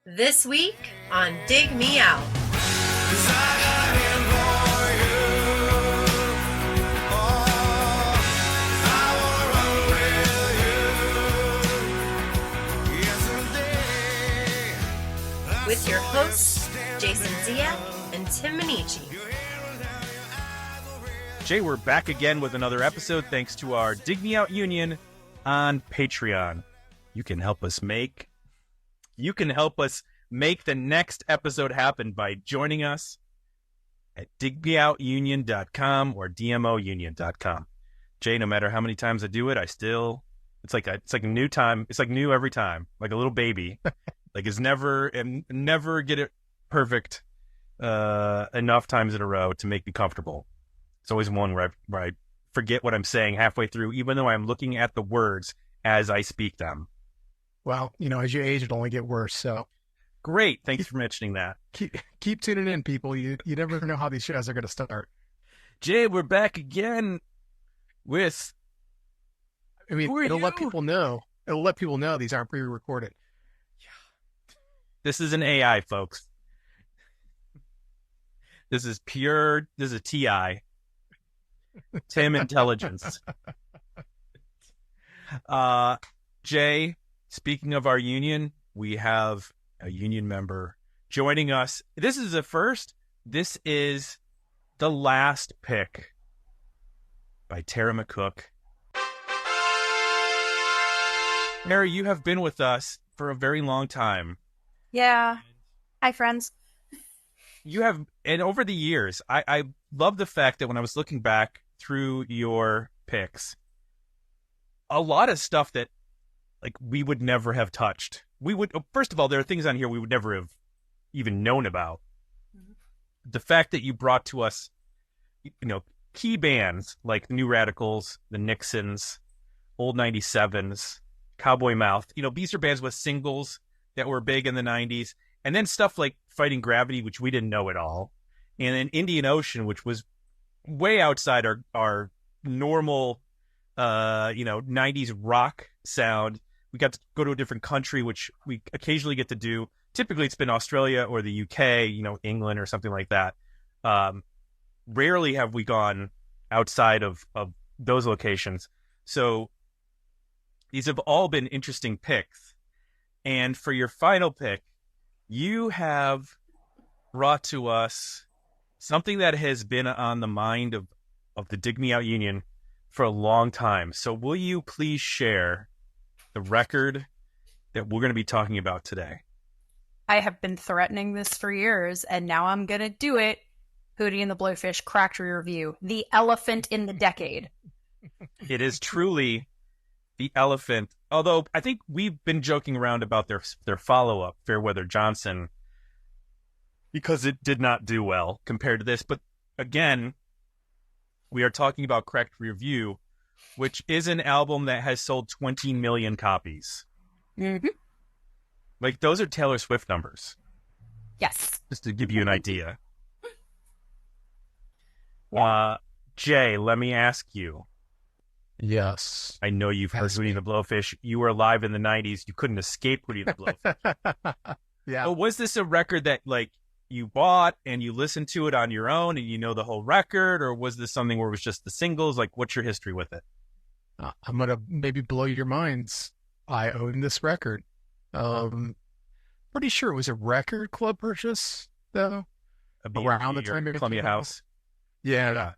This week on Dig Me Out. With your hosts, Jason Zia and Tim Minichi. Jay, we're back again with another episode thanks to our Dig Me Out Union on Patreon. You can help us make the next episode happen by joining us at digmeoutunion.com or dmounion.com. Jay, no matter how many times I do it, it's like a new time. It's like new every time, like a little baby. Like it's never get it perfect enough times in a row to make me comfortable. It's always one where I forget what I'm saying halfway through, even though I'm looking at the words as I speak them. Well, as you age, it'll only get worse. So great. Thanks for mentioning that. Keep tuning in, people. You never know how these shows are going to start. Jay, we're back again with... it'll let people know. It'll let people know these aren't pre-recorded. This is an AI, folks. This is TI. Tim Intelligence. Jay, speaking of our union, we have a union member joining us. This is a first. This is the last pick by Tara McCook. Tara, you have been with us for a very long time. Yeah. Hi, friends. You have, and over the years, I love the fact that when I was looking back through your picks, a lot of stuff that we would never have touched. First of all, there are things on here we would never have even known about. Mm-hmm. The fact that you brought to us, key bands like the New Radicals, the Nixons, Old 97s, Cowboy Mouth, these are bands with singles that were big in the 90s. And then stuff like Fighting Gravity, which we didn't know at all. And then Indian Ocean, which was way outside our normal, 90s rock sound. We got to go to a different country, which we occasionally get to do. Typically, it's been Australia or the UK, England or something like that. Rarely have we gone outside of those locations. So these have all been interesting picks. And for your final pick, you have brought to us something that has been on the mind of the Dig Me Out Union for a long time. So will you please share the record that we're going to be talking about today? I have been threatening this for years, and now I'm going to do it. Hootie and the Blowfish Cracked Review, the elephant in the decade. It is truly the elephant. Although I think we've been joking around about their follow-up, Fairweather Johnson, because it did not do well compared to this. But again, we are talking about Cracked Review, which is an album that has sold 20 million copies. Mm-hmm. Those are Taylor Swift numbers. Yes. Just to give you an idea. Jay, let me ask you. Yes. I know you've heard Hootie and the Blowfish. You were alive in the 90s. You couldn't escape Hootie and the Blowfish. Yeah. But was this a record that, you bought and you listened to it on your own and you know the whole record? Or was this something where it was just the singles? What's your history with it? I'm going to maybe blow your minds. I own this record. Pretty sure it was a record club purchase, though. Around the time of Columbia House. Yeah.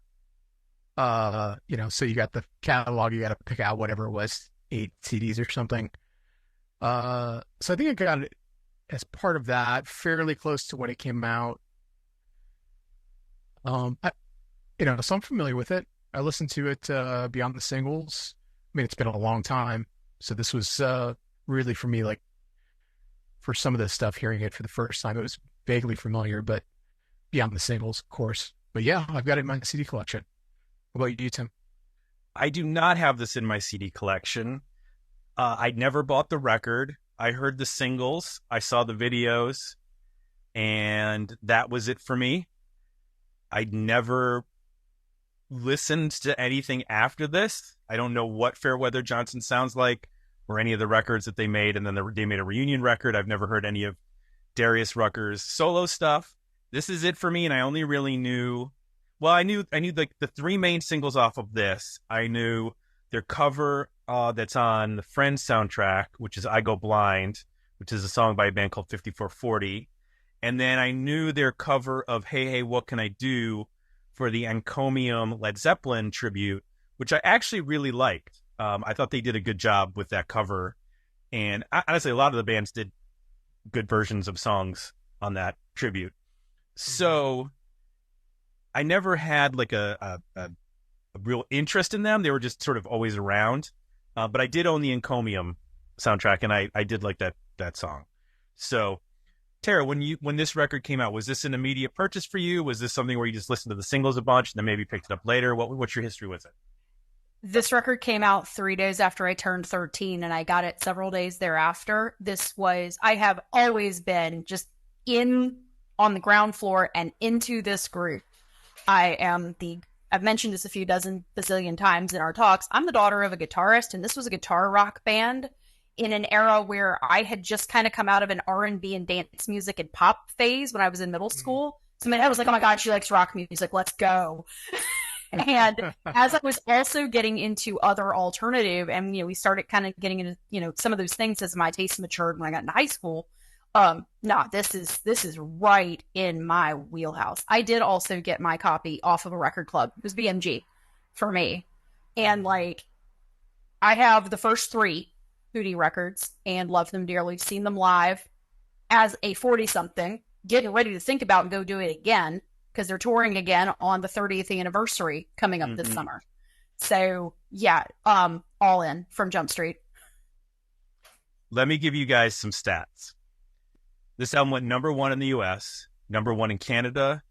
So you got the catalog, you got to pick out whatever it was, 8 CDs or something. So I think I got it as part of that, fairly close to when it came out. So I'm familiar with it. I listened to it beyond the singles. It's been a long time, so this was really for me, for some of this stuff, hearing it for the first time, it was vaguely familiar, but beyond the singles, of course. But yeah, I've got it in my CD collection. What about you, Tim? I do not have this in my CD collection. I never bought the record. I heard the singles. I saw the videos. And that was it for me. I never listened to anything after this. I don't know what Fairweather Johnson sounds like or any of the records that they made. And then they made a reunion record. I've never heard any of Darius Rucker's solo stuff. This is it for me, and I only really knew. Well, I knew the three main singles off of this. I knew their cover that's on the Friends soundtrack, which is "I Go Blind," which is a song by a band called 5440, and then I knew their cover of "Hey Hey What Can I Do" for the Encomium Led Zeppelin tribute, which I actually really liked. I thought they did a good job with that cover, and honestly, a lot of the bands did good versions of songs on that tribute. So I never had like a real interest in them. They were just sort of always around. But I did own the Encomium soundtrack, and I did like that song. So Tara, when this record came out, was this an immediate purchase for you? Was this something where you just listened to the singles a bunch and then maybe picked it up later? What's your history with it? This record came out 3 days after I turned 13, and I got it several days thereafter. I have always been just on the ground floor and into this group. I've mentioned this a few dozen bazillion times in our talks. I'm the daughter of a guitarist, and this was a guitar rock band in an era where I had just kind of come out of an R&B and dance music and pop phase when I was in middle school. So my dad was like, oh my God, she likes rock music. Let's go. And as I was also getting into other alternative, and we started kind of getting into some of those things as my taste matured when I got into high school. This is right in my wheelhouse. I did also get my copy off of a record club. It was BMG for me, and I have the first 3 Hootie records and love them dearly. Seen them live as a 40-something, getting ready to think about and go do it again, because they're touring again on the 30th anniversary coming up this summer. So yeah, all in from Jump Street. Let me give you guys some stats. This album went number 1 in the US, number 1 in Canada,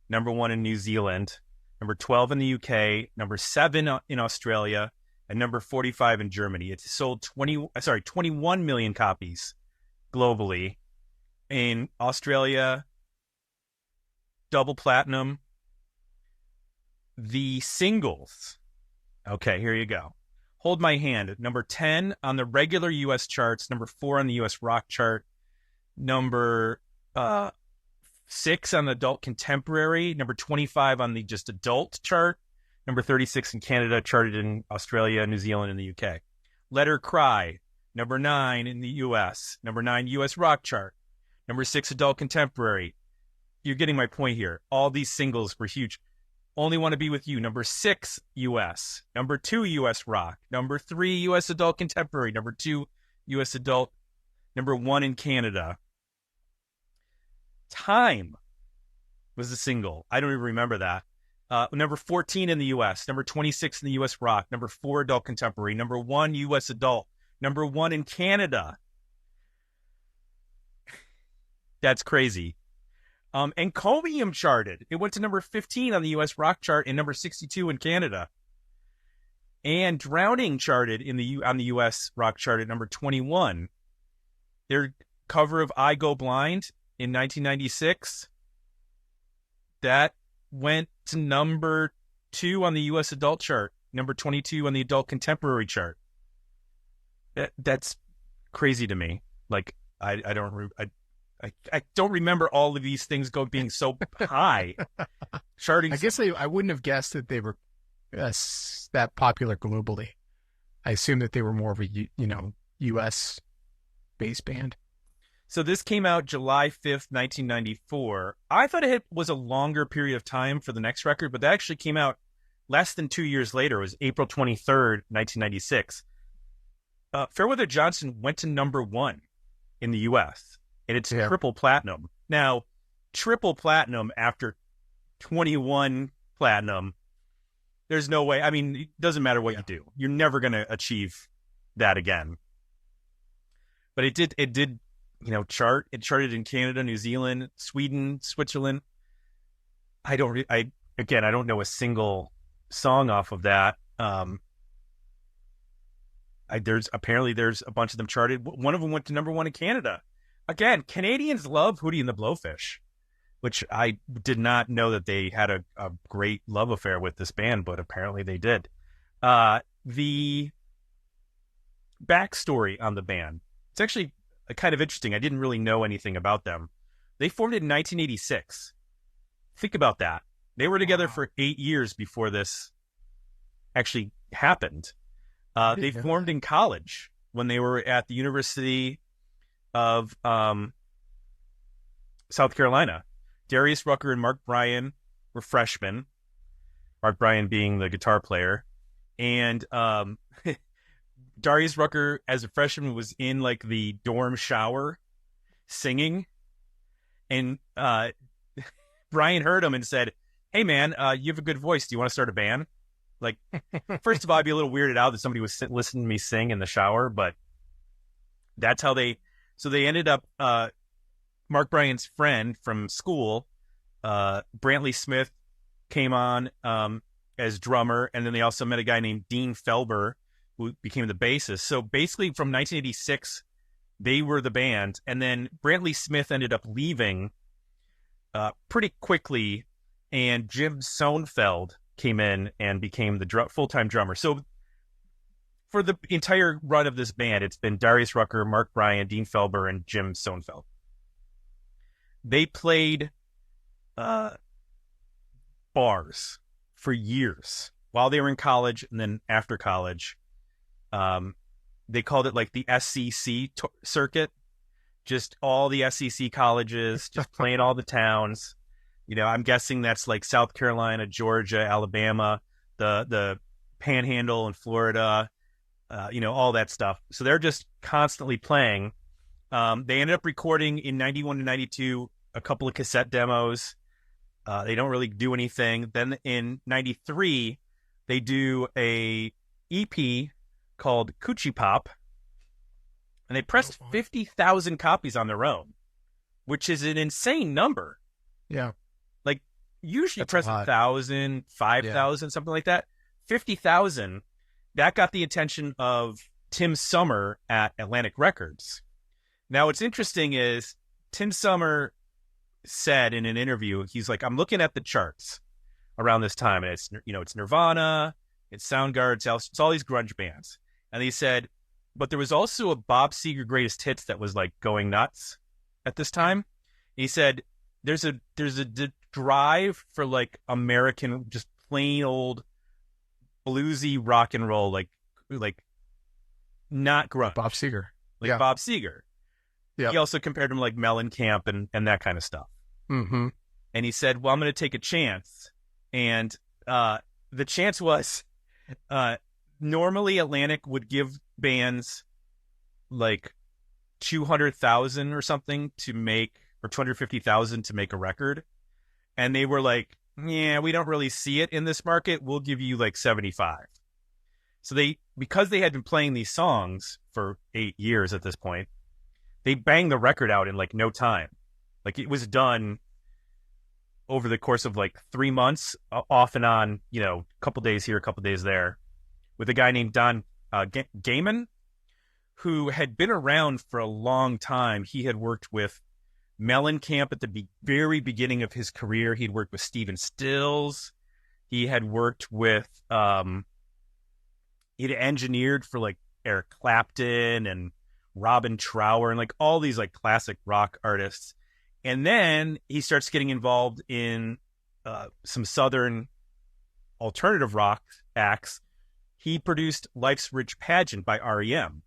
number 1 in New Zealand, number 12 in the UK, number 7 in Australia, and number 45 in Germany. It sold 21 million copies globally. In Australia, double platinum. The singles. Okay, here you go. Hold My Hand, number 10 on the regular US charts, number 4 on the US rock chart, number 6 on the adult contemporary, number 25 on the just adult chart, number 36 in Canada, charted in Australia, New Zealand, and the UK. Let Her Cry, number 9 in the US, number 9 US rock chart, number 6 adult contemporary. You're getting my point here. All these singles were huge. Only Want to Be With You, number 6 US, number 2 US rock, number 3 US adult contemporary, number 2 US adult, number 1 in Canada. Time was the single. I don't even remember that. Number 14 in the US, number 26 in the US rock, number 4 adult contemporary, number 1 US adult, number 1 in Canada. That's crazy. Encomium charted. It went to number 15 on the US rock chart and number 62 in Canada. And Drowning charted on the US rock chart at number 21. Their cover of I Go Blind in 1996, that went to number 2 on the US adult chart, number 22 on the adult contemporary chart. That's crazy to me. I don't remember all of these things being so high. Charting. I guess I wouldn't have guessed that they were that popular globally. I assume that they were more of a U.S. based band. So this came out July 5th, 1994. I thought it was a longer period of time for the next record, but that actually came out less than 2 years later. It was April 23rd, 1996. Fairweather Johnson went to number 1 in the U.S., and it's triple platinum. Now, triple platinum after 21 platinum, there's no way. I mean, it doesn't matter what you do. You're never going to achieve that again. But it did, chart. It charted in Canada, New Zealand, Sweden, Switzerland. I don't know a single song off of that. There's a bunch of them charted. One of them went to number 1 in Canada. Again, Canadians love Hootie and the Blowfish, which I did not know that they had a great love affair with this band, but apparently they did. The backstory on the band, it's actually kind of interesting. I didn't really know anything about them. They formed in 1986. Think about that. They were together Wow. for 8 years before this actually happened. They know formed in college when they were at the University of South Carolina. Darius Rucker and Mark Bryan were freshmen, Mark Bryan being the guitar player. And Darius Rucker, as a freshman, was in like the dorm shower singing. And Brian heard him and said, "Hey, man, you have a good voice. Do you want to start a band?" Like, first of all, I'd be a little weirded out that somebody was listening to me sing in the shower, but that's how they. So they ended up. Mark Bryan's friend from school, Brantley Smith, came on as drummer, and then they also met a guy named Dean Felber, who became the bassist. So basically, from 1986, they were the band, and then Brantley Smith ended up leaving pretty quickly, and Jim Sonfeld came in and became the full-time drummer. So for the entire run of this band, it's been Darius Rucker, Mark Bryan, Dean Felber, and Jim Sonfeld. They played bars for years while they were in college, and then after college. They called it like the SCC circuit, just all the SCC colleges, just playing all the towns. You know, I'm guessing that's like South Carolina, Georgia, Alabama, the Panhandle in Florida, all that stuff. So they're just constantly playing. They ended up recording in 91 to 92 a couple of cassette demos. They don't really do anything. Then in 93, they do a EP called Coochie Pop, and they pressed 50,000 copies on their own, which is an insane number. Yeah. Like, usually That's press a lot. 1,000, 5,000, something like that. 50,000, that got the attention of Tim Summer at Atlantic Records. Now, what's interesting is Tim Summer said in an interview, he's like, I'm looking at the charts around this time, and it's Nirvana, it's Soundgarden, it's all these grunge bands. And he said, but there was also a Bob Seger Greatest Hits that was like going nuts at this time. He said, there's a drive for like American, just plain old bluesy rock and roll, like not grunge. Bob Seger. Like Yeah. Bob Seger. Yep. He also compared him like Mellencamp and that kind of stuff. Mm-hmm. And he said, well, I'm going to take a chance. And the chance was normally Atlantic would give bands like 200,000 or something to make, or 250,000 to make a record. And they were like, yeah, we don't really see it in this market. We'll give you like 75. So because they had been playing these songs for 8 years at this point, they banged the record out in like no time. Like, it was done over the course of like 3 months, off and on, a couple days here, a couple days there, with a guy named Don Gaiman, who had been around for a long time. He had worked with Mellencamp at the very beginning of his career. He'd worked with Stephen Stills. He had worked with, he'd engineered for like Eric Clapton and Robin Trower and like all these like classic rock artists. And then he starts getting involved in some Southern alternative rock acts. He produced Life's Rich Pageant by REM.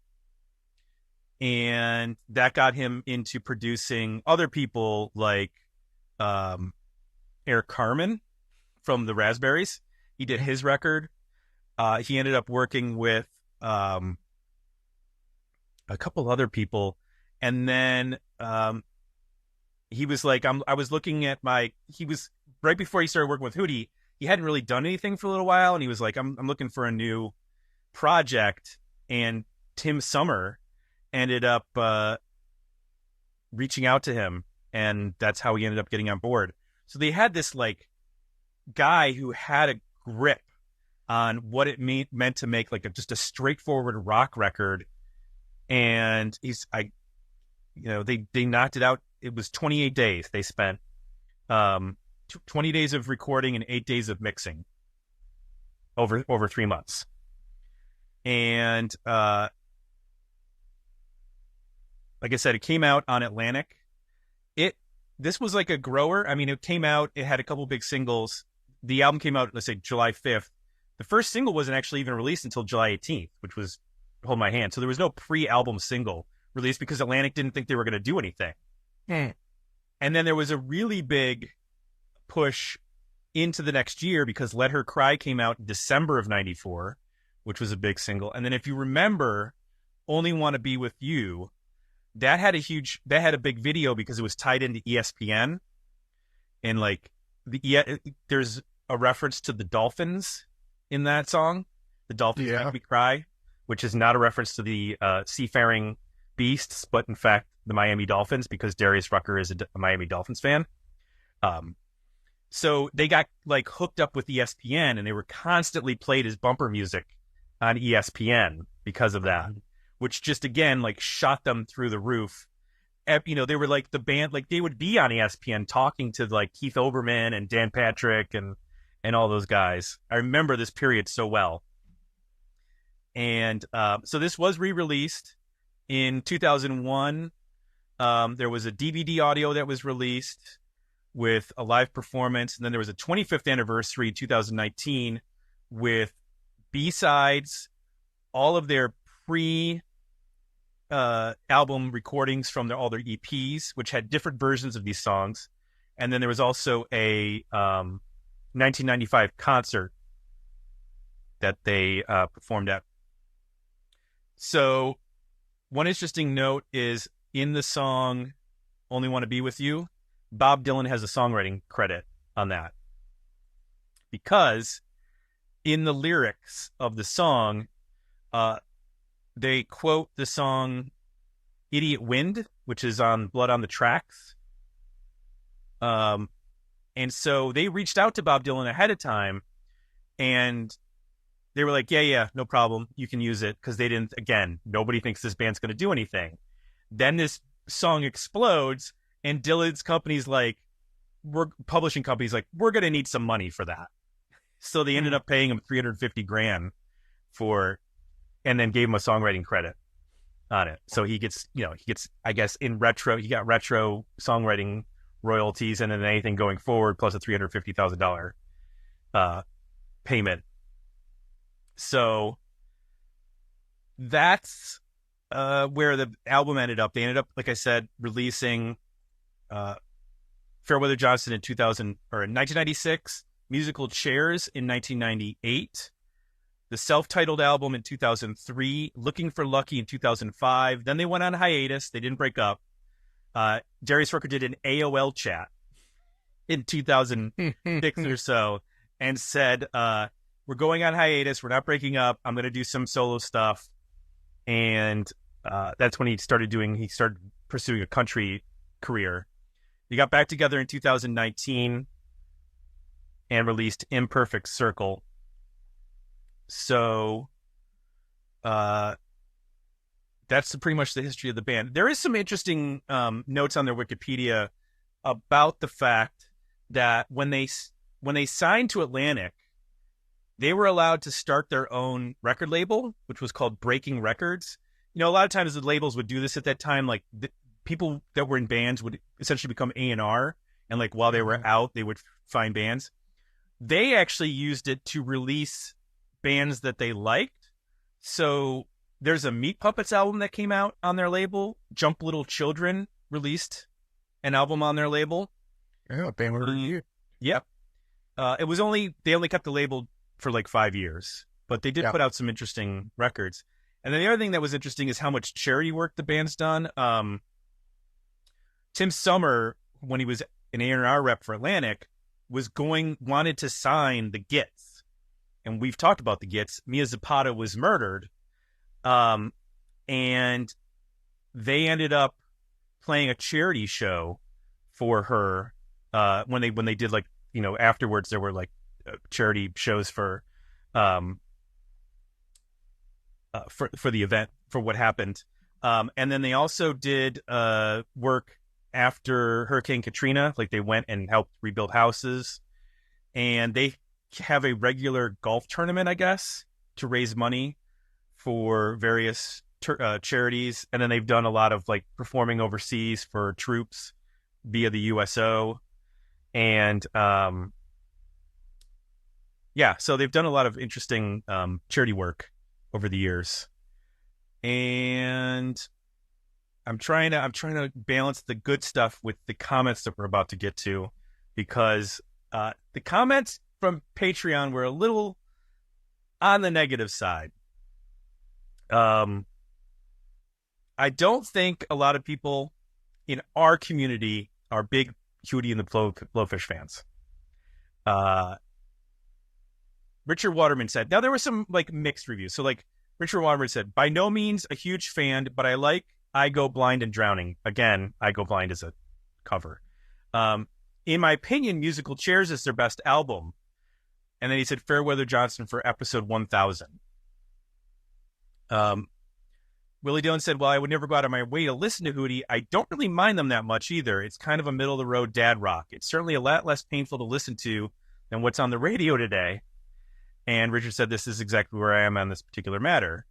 And that got him into producing other people like Eric Carmen from the Raspberries. He did his record. He ended up working with a couple other people. And then he was like, I was looking at he was right before he started working with Hootie. He hadn't really done anything for a little while. And he was like, I'm looking for a new project. And Tim Summer ended up reaching out to him. And that's how he ended up getting on board. So they had this like guy who had a grip on what it meant to make like just a straightforward rock record. And they knocked it out. It was 28 days they spent, 20 days of recording and 8 days of mixing over 3 months. And like I said, it came out on Atlantic. It this was like a grower. I mean, it came out, it had a couple big singles. The album came out, let's say July 5th. The first single wasn't actually even released until July 18th, which was Hold My Hand. So there was no pre-album single released because Atlantic didn't think they were going to do anything. Mm. And then there was a really big push into the next year because Let Her Cry came out in December of 94, which was a big single. And then if you remember, Only Want to Be With You, that had a big video because it was tied into ESPN. And like there's a reference to the Dolphins in that song, The Dolphins Make Me Cry, which is not a reference to the seafaring beasts, but in fact the Miami Dolphins, because Darius Rucker is a Miami Dolphins fan. So they got like hooked up with ESPN, and they were constantly played as bumper music on ESPN because of that, which just again like shot them through the roof. You know, they were like the band, like they would be on ESPN talking to like Keith Olbermann and Dan Patrick and all those guys. I remember this period so well. And so this was re-released in 2001. There was a DVD audio that was released with a live performance. And then there was a 25th anniversary, 2019, with B-sides, all of their album recordings from all their EPs, which had different versions of these songs. And then there was also a 1995 concert that they performed at. So one interesting note is in the song Only Want to Be With You, Bob Dylan has a songwriting credit on that, because in the lyrics of the song, they quote the song Idiot Wind, which is on Blood on the Tracks. And so they reached out to Bob Dylan ahead of time, and they were like, yeah, no problem. You can use it, because they didn't, again, nobody thinks this band's going to do anything. Then this song explodes, and Dylan's company's like, publishing company's like, we're going to need some money for that. So they ended up paying him $350,000 and then gave him a songwriting credit on it. So he gets, I guess he got retro songwriting royalties, and then anything going forward plus a $350,000 payment. So that's where the album ended up. They ended up, like I said, releasing Fairweather Johnson in 1996, Musical Chairs in 1998, the self-titled album in 2003, Looking for Lucky in 2005. Then they went on hiatus. They didn't break up. Darius Rucker did an AOL chat in 2006 or so and said, we're going on hiatus. We're not breaking up. I'm going to do some solo stuff. And that's when he started pursuing a country career. They got back together in 2019 and released Imperfect Circle. So that's pretty much the history of the band. There is some interesting notes on their Wikipedia about the fact that when they signed to Atlantic, they were allowed to start their own record label, which was called Breaking Records. You know, a lot of times the labels would do this at that time. Like people that were in bands would essentially become A&R, and like while they were out, they would find bands. They actually used it to release bands that they liked. So there's a Meat Puppets album that came out on their label. Jump Little Children released an album on their label. Yeah, band review. Yep. They only kept the label for like 5 years, but they did put out some interesting records. And then the other thing that was interesting is how much charity work the band's done. Tim Summer, when he was an A&R rep for Atlantic, wanted to sign the Gits. And we've talked about the Gits. Mia Zapata was murdered. And they ended up playing a charity show for her. When they did, like, afterwards there were like charity shows for the event, for what happened. And then they also did work after Hurricane Katrina. Like they went and helped rebuild houses, and they have a regular golf tournament, I guess, to raise money for various charities. And then they've done a lot of like performing overseas for troops via the USO. And so they've done a lot of interesting charity work over the years. And I'm trying to balance the good stuff with the comments that we're about to get to, because the comments from Patreon were a little on the negative side. I don't think a lot of people in our community are big Hootie and the Blowfish fans. Richard Waterman said, now there were some like mixed reviews. So like Richard Waterman said, by no means a huge fan, but I like I Go Blind and Drowning. Again, I Go Blind is a cover. In my opinion, Musical Chairs is their best album. And then he said Fairweather Johnson for episode 1000. Willie Dillon said, well, I would never go out of my way to listen to Hootie. I don't really mind them that much either. It's kind of a middle-of-the-road dad rock. It's certainly a lot less painful to listen to than what's on the radio today. And Richard said, this is exactly where I am on this particular matter.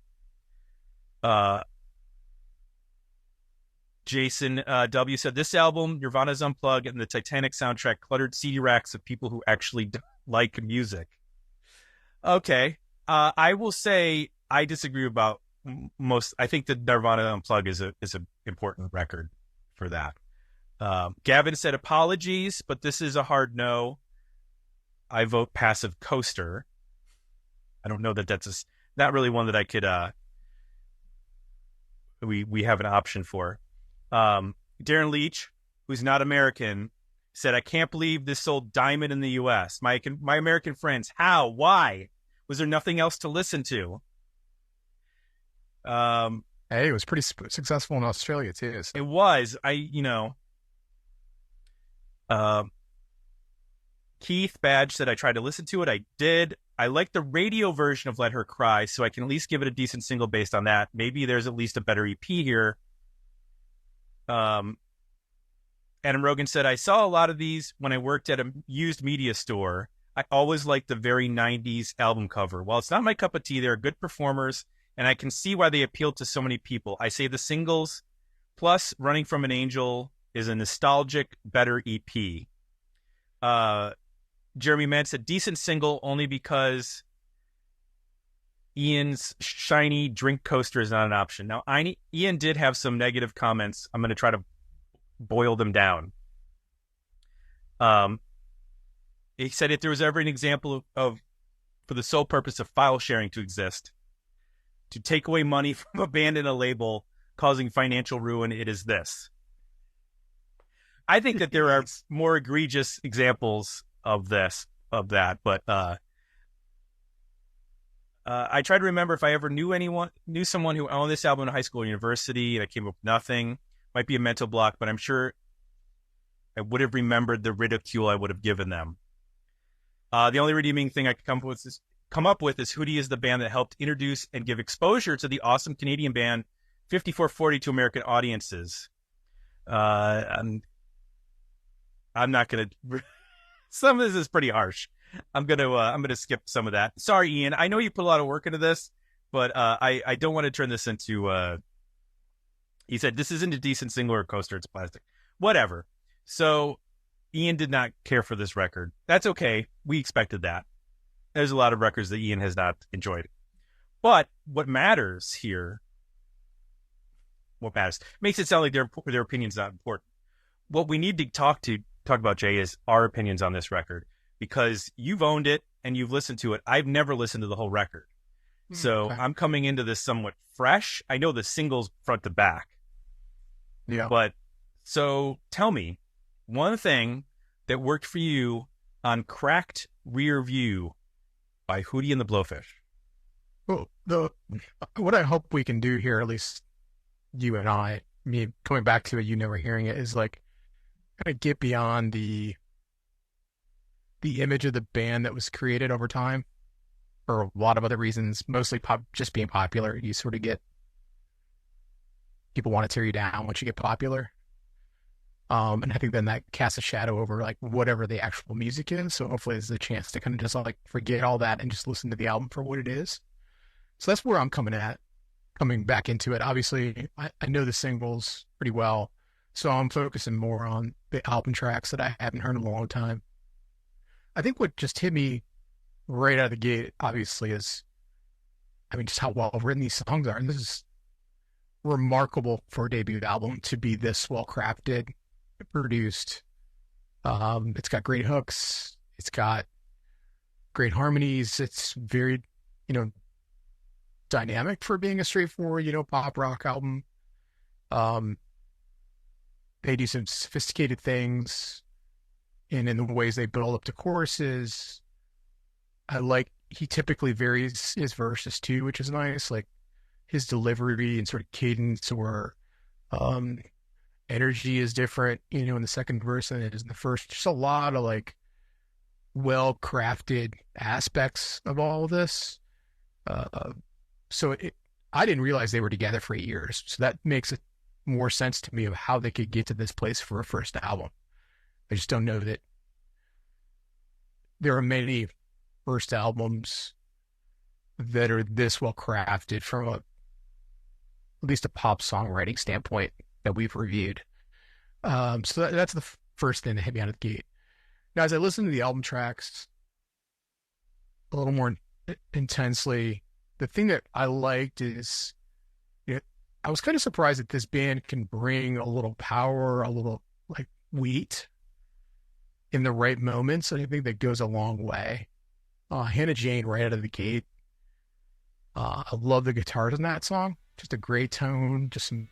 Jason W. said, this album, Nirvana's Unplugged, and the Titanic soundtrack cluttered CD racks of people who actually like music. Okay. I will say I disagree about most. I think that Nirvana Unplugged is an important record for that. Gavin said, apologies, but this is a hard no. I vote Passive Coaster. I don't know that that's not really one that I could we have an option for. Darren Leach, who's not American, said, I can't believe this sold diamond in the U.S. My American friends, how? Why? Was there nothing else to listen to? Hey, it was pretty successful in Australia too. So. It was. Keith Badge said, I tried to listen to it. I did. I like the radio version of Let Her Cry, so I can at least give it a decent single based on that. Maybe there's at least a better EP here. Adam Rogan said, I saw a lot of these when I worked at a used media store. I always liked the very 90s album cover. While it's not my cup of tea, they're good performers, and I can see why they appealed to so many people. I say the singles plus Running from an Angel is a nostalgic, better EP. Jeremy Mann said, decent single only because Ian's shiny drink coaster is not an option. Now, Ian did have some negative comments. I'm going to try to boil them down. He said if there was ever an example of for the sole purpose of file sharing to exist, to take away money from a band and a label causing financial ruin, it is this. I think that there are more egregious examples of that, but I tried to remember if I ever knew someone who owned this album in high school or university, and I came up with nothing. Might be a mental block, but I'm sure I would have remembered the ridicule I would have given them. The only redeeming thing I could come up with is Hootie is the band that helped introduce and give exposure to the awesome Canadian band 5440 to American audiences. I'm not going to... Some of this is pretty harsh. I'm gonna skip some of that. Sorry, Ian. I know you put a lot of work into this, but I don't want to turn this into. He said this isn't a decent single or coaster. It's plastic. Whatever. So Ian did not care for this record. That's okay. We expected that. There's a lot of records that Ian has not enjoyed. But what matters here? What matters makes it sound like their opinion's not important. What we need to talk about, Jay, is our opinions on this record, because you've owned it and you've listened to it. I've never listened to the whole record. So okay. I'm coming into this somewhat fresh. I know the singles front to back. Yeah. But so tell me one thing that worked for you on Cracked Rear View by Hootie and the Blowfish. Well, what I hope we can do here, at least you and I, me coming back to it, we're hearing it, is like kind of get beyond the image of the band that was created over time for a lot of other reasons, mostly just being popular. You sort of get people want to tear you down once you get popular. And I think then that casts a shadow over like whatever the actual music is. So hopefully there's a chance to kind of just like forget all that and just listen to the album for what it is. So that's where I'm coming back into it. Obviously I know the singles pretty well. So I'm focusing more on the album tracks that I haven't heard in a long time. I think what just hit me right out of the gate, obviously, is, I mean, just how well written these songs are. And this is remarkable for a debut album to be this well crafted, produced. It's got great hooks. It's got great harmonies. It's very, dynamic for being a straightforward, pop rock album. They do some sophisticated things, and in the ways they build up to choruses. He typically varies his verses too, which is nice. Like his delivery and sort of cadence or energy is different, in the second verse than it is in the first. Just a lot of like well-crafted aspects of all of this. I didn't realize they were together for 8 years. So that makes it more sense to me of how they could get to this place for a first album. I just don't know that there are many first albums that are this well crafted from at least a pop songwriting standpoint that we've reviewed. So that's the first thing that hit me out of the gate. Now, as I listen to the album tracks a little more intensely, the thing that I liked is, I was kind of surprised that this band can bring a little power, a little like weight in the right moments. And I think that goes a long way. Hannah Jane right out of the gate. I love the guitars in that song. Just a great tone, just some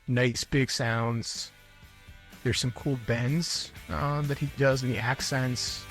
nice big sounds. There's some cool bends that he does in the accents.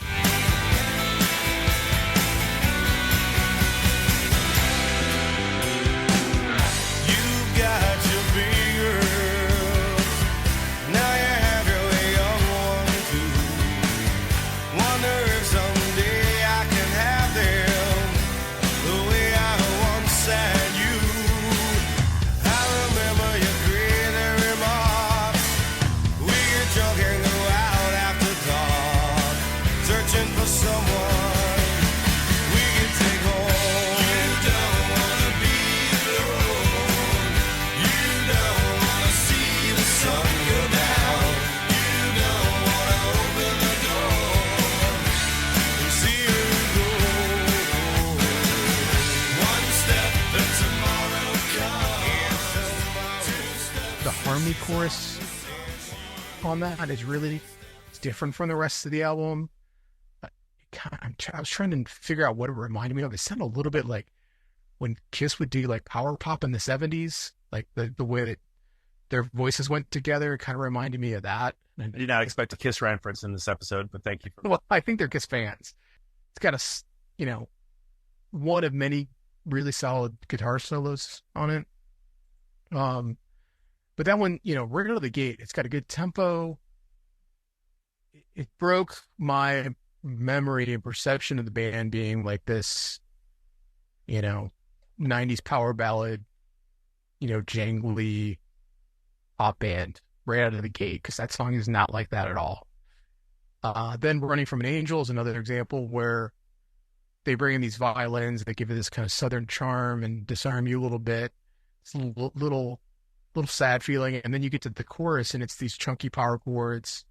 Harmony chorus on that is really different from the rest of the album. I was trying to figure out what it reminded me of. It sounded a little bit like when Kiss would do like power pop in the 70s, like the way that their voices went together. It kind of reminded me of that. I did not expect a Kiss reference in this episode, but thank you for. Well, I think they're Kiss fans. It's got one of many really solid guitar solos on it. But that one, right out of the gate, it's got a good tempo. It broke my memory and perception of the band being like this, 90s power ballad, jangly pop band right out of the gate, because that song is not like that at all. Then Running from an Angel is another example where they bring in these violins that give it this kind of southern charm and disarm you a little bit. It's a little sad feeling, and then you get to the chorus and it's these chunky power chords.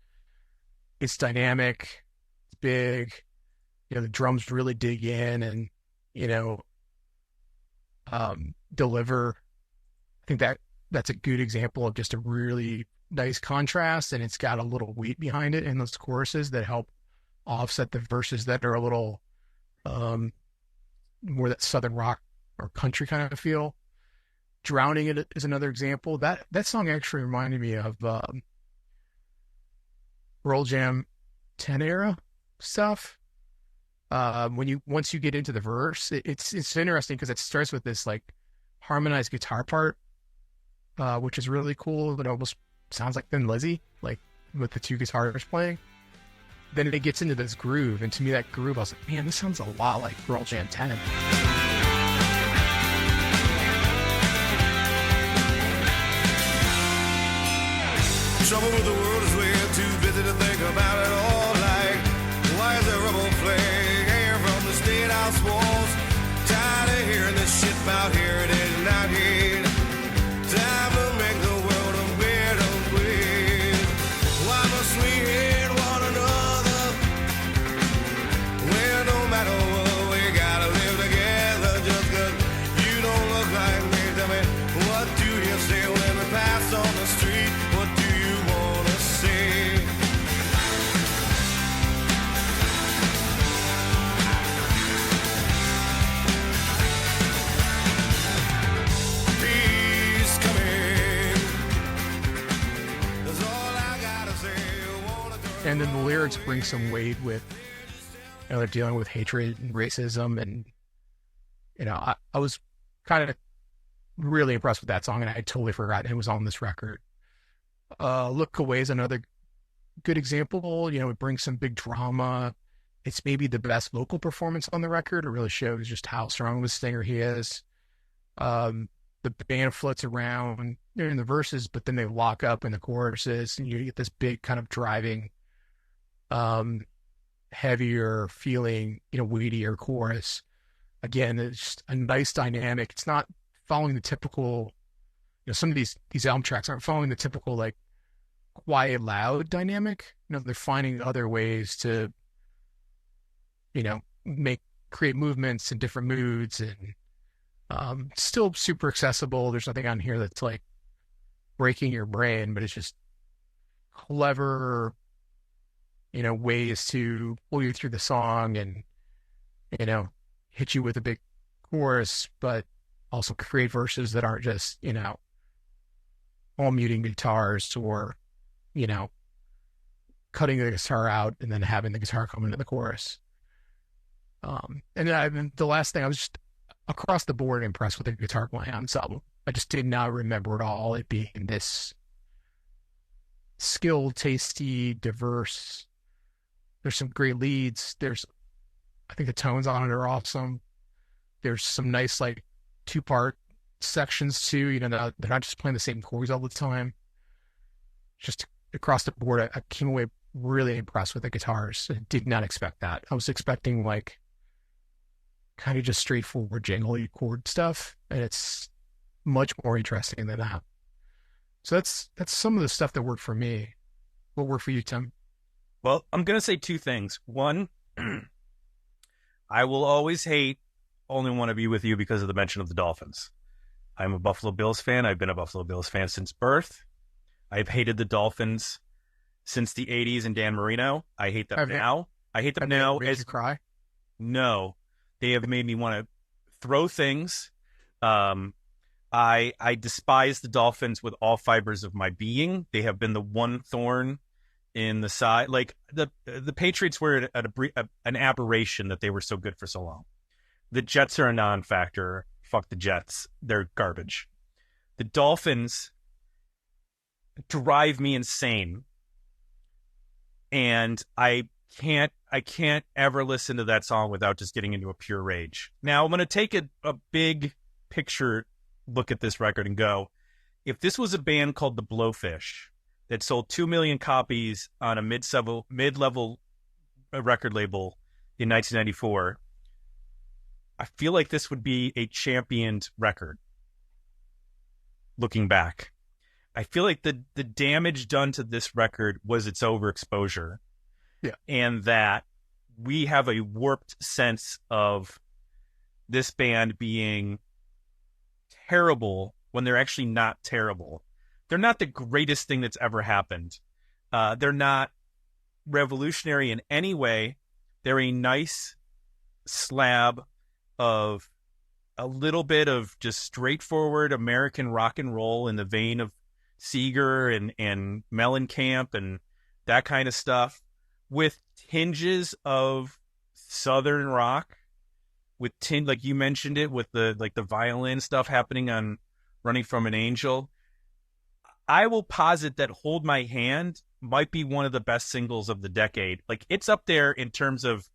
It's dynamic, it's big, the drums really dig in and deliver. I think that's a good example of just a really nice contrast, and it's got a little weight behind it in those choruses that help offset the verses that are a little more that southern rock or country kind of feel. Drowning It is another example. That song actually reminded me of Pearl Jam 10 era stuff. Once you get into the verse, it's interesting because it starts with this like harmonized guitar part, which is really cool. It almost sounds like Thin Lizzy, like with the two guitars playing. Then it gets into this groove, and to me that groove, I was like, man, this sounds a lot like Pearl Jam 10. Trouble with the world is we're too busy to think about it all. Like, why is there rubble flake here from the state house walls? Tired of hearing this shit about here, it is not here. Time to make the world a better place. And then the lyrics bring some weight with, they're dealing with hatred and racism. And, I was kind of really impressed with that song, and I had totally forgotten it was on this record. Look Away is another good example. It brings some big drama. It's maybe the best vocal performance on the record. It really shows just how strong of a singer he is. The band floats around in the verses, but then they lock up in the choruses, and you get this big kind of driving, heavier feeling, weightier chorus. Again, it's just a nice dynamic. It's not following the typical, some of these album tracks aren't following the typical like quiet, loud dynamic. They're finding other ways to, create movements and different moods, and still super accessible. There's nothing on here that's like breaking your brain, but it's just clever, ways to pull you through the song and, hit you with a big chorus, but also create verses that aren't just, all muting guitars or, cutting the guitar out and then having the guitar come into the chorus. And then the last thing, I was just across the board impressed with the guitar playing on this album. I just did not remember at all it being this skilled, tasty, diverse. There's some great leads. I think the tones on it are awesome. There's some nice like 2-part sections too. They're not just playing the same chords all the time. Just across the board, I came away really impressed with the guitars. I did not expect that. I was expecting like kind of just straightforward jingly chord stuff, and it's much more interesting than that. So that's some of the stuff that worked for me. What worked for you, Tim? Well, I'm going to say two things. One, I will always hate Only Want to Be With You because of the mention of the Dolphins. I'm a Buffalo Bills fan. I've been a Buffalo Bills fan since birth. I've hated the Dolphins since the 80s and Dan Marino. I hate them now. I hate them now. Made you cry? No. They have made me want to throw things. I despise the Dolphins with all fibers of my being. They have been the one thorn in the side. Like the Patriots were an aberration that they were so good for so long. The Jets are a non-factor. Fuck the Jets. They're garbage. The Dolphins drive me insane. And I can't ever listen to that song without just getting into a pure rage. Now, I'm going to take a big picture look at this record and go, if this was a band called the Blowfish that sold 2 million copies on a mid-level record label in 1994, I feel like this would be a championed record. Looking back, I feel like the damage done to this record was its overexposure. Yeah. And that we have a warped sense of this band being terrible when they're actually not terrible. They're not the greatest thing that's ever happened. They're not revolutionary in any way. They're a nice slab of a little bit of just straightforward American rock and roll in the vein of Seeger and Mellencamp and that kind of stuff, with tinges of Southern rock, with like you mentioned it, with the violin stuff happening on Running from an Angel. I will posit that Hold My Hand might be one of the best singles of the decade. Like, it's up there in terms of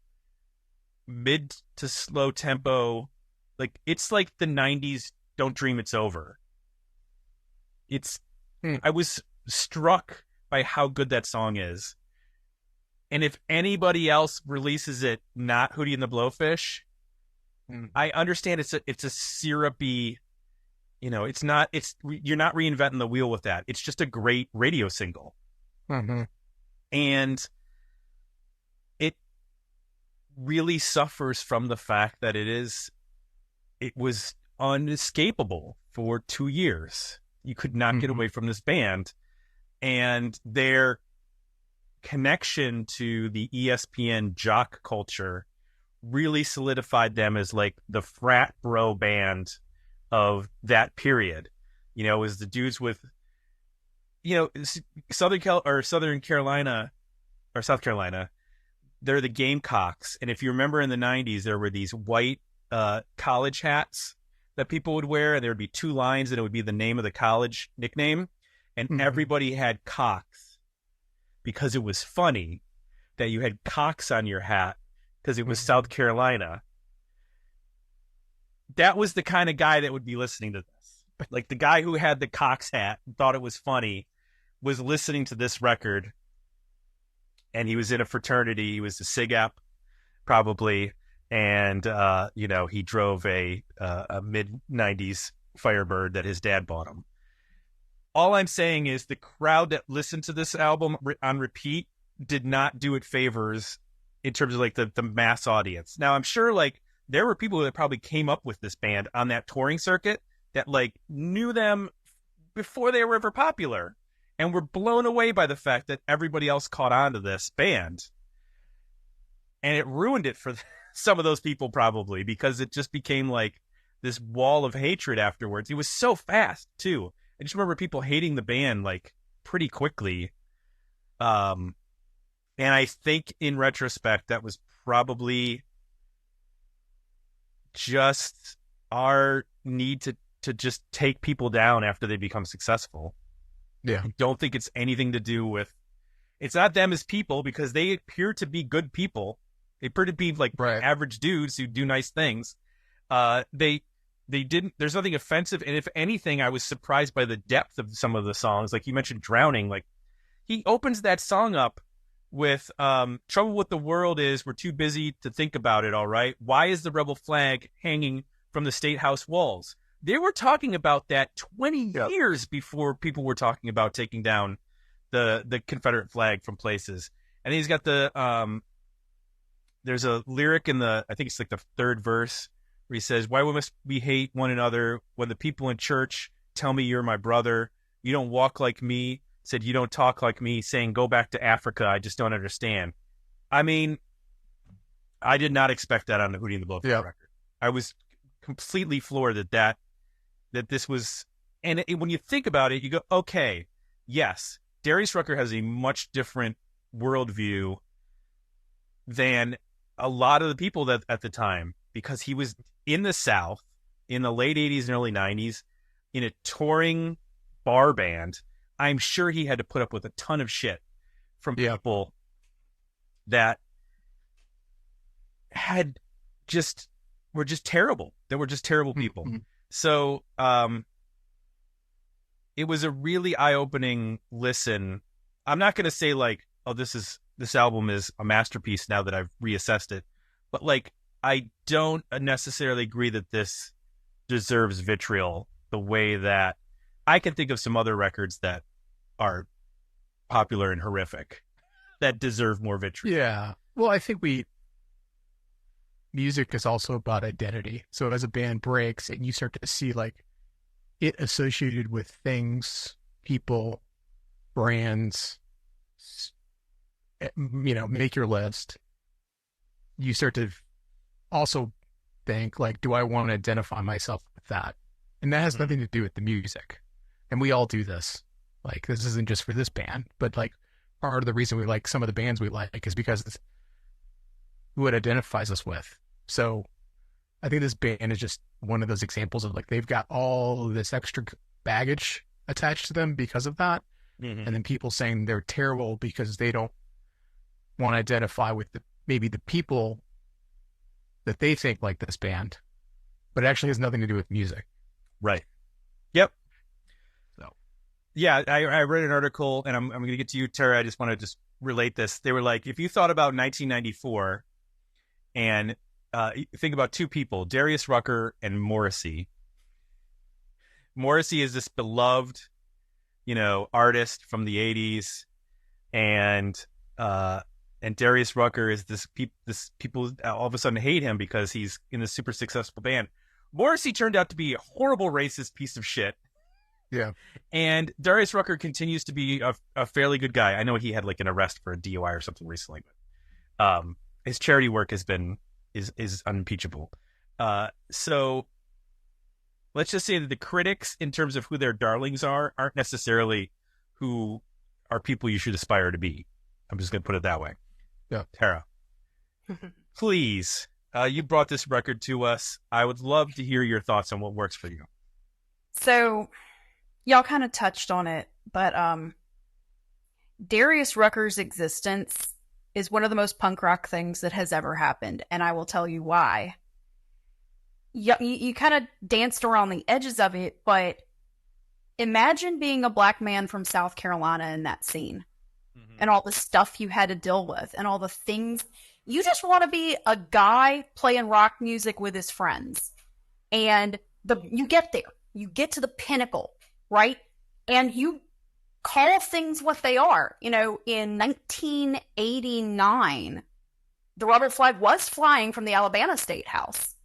mid to slow tempo. Like, it's like the 90s Don't Dream It's Over. I was struck by how good that song is. And if anybody else releases it, not Hootie and the Blowfish, I understand it's a syrupy, you're not reinventing the wheel with that. It's just a great radio single. Mm-hmm. And it really suffers from the fact that it was unescapable for 2 years. You could not get away from this band, and their connection to the ESPN jock culture really solidified them as like the frat bro band of that period. Is the dudes with, Southern Carolina or South Carolina. They're the Gamecocks. And if you remember in the 90s, there were these white college hats that people would wear, and there would be 2 lines, and it would be the name of the college nickname. And everybody had Cox because it was funny that you had Cox on your hat because it was South Carolina. That was the kind of guy that would be listening to this. Like the guy who had the Cox hat and thought it was funny was listening to this record, and he was in a fraternity. He was a SIG-Ep, probably, and he drove a mid-90s Firebird that his dad bought him. All I'm saying is the crowd that listened to this album on repeat did not do it favors in terms of like the mass audience. Now, I'm sure like there were people that probably came up with this band on that touring circuit that like knew them before they were ever popular and were blown away by the fact that everybody else caught on to this band. And it ruined it for some of those people probably because it just became like this wall of hatred afterwards. It was so fast too. I just remember people hating the band like pretty quickly. And I think in retrospect, that was probably just our need to just take people down after they become successful. Yeah. I don't think it's anything to do with, it's not them as people because they appear to be good people. They appear to be like average dudes who do nice things. They didn't, there's nothing offensive. And if anything, I was surprised by the depth of some of the songs. Like you mentioned Drowning, like he opens that song up with trouble with the world is we're too busy to think about it. All right. Why is the rebel flag hanging from the State House walls? They were talking about that 20 years before people were talking about taking down the Confederate flag from places. And he's got the, there's a lyric in I think it's like the 3rd verse where he says, why must we hate one another when the people in church tell me you're my brother? You don't walk like me. Said, you don't talk like me, saying, go back to Africa. I just don't understand. I mean, I did not expect that on the Hootie and the Blowfish record. I was completely floored that this was, and when you think about it, you go, okay, yes, Darius Rucker has a much different worldview than a lot of the people that at the time, because he was in the South in the late 80s and early 90s in a touring bar band. I'm sure he had to put up with a ton of shit from people that were just terrible. That were just terrible people. Mm-hmm. So it was a really eye-opening listen. I'm not going to say like, oh, this album is a masterpiece now that I've reassessed it, but like I don't necessarily agree that this deserves vitriol the way that I can think of some other records that are popular and horrific that deserve more vitriol. Yeah. Well, I think music is also about identity. So as a band breaks and you start to see like it associated with things, people, brands, make your list. You start to also think like, do I want to identify myself with that? And that has nothing to do with the music. And we all do this. Like, this isn't just for this band, but like part of the reason we like some of the bands we like is because it's who it identifies us with. So I think this band is just one of those examples of like, they've got all this extra baggage attached to them because of that. Mm-hmm. And then people saying they're terrible because they don't want to identify with maybe the people that they think like this band, but it actually has nothing to do with music. Right. Yep. So, yeah, I read an article, and I'm going to get to you, Tara. I just want to just relate this. They were like, if you thought about 1994 and think about 2 people, Darius Rucker and Morrissey. Morrissey is this beloved, artist from the 80s, and Darius Rucker is this people all of a sudden hate him because he's in a super successful band. Morrissey turned out to be a horrible racist piece of shit. Yeah. And Darius Rucker continues to be a fairly good guy. I know he had like an arrest for a DUI or something recently, but his charity work is unimpeachable. So let's just say that the critics, in terms of who their darlings are, aren't necessarily who are people you should aspire to be. I'm just going to put it that way. Yeah. Tara, please, you brought this record to us. I would love to hear your thoughts on what works for you. So, y'all kind of touched on it, but Darius Rucker's existence is one of the most punk rock things that has ever happened, and I will tell you why. You kind of danced around the edges of it, but imagine being a black man from South Carolina in that scene, and all the stuff you had to deal with, and all the things. You just want to be a guy playing rock music with his friends, and you get there. You get to the pinnacle, right? And you call things what they are. You know, in 1989, the rebel flag was flying from the Alabama State House.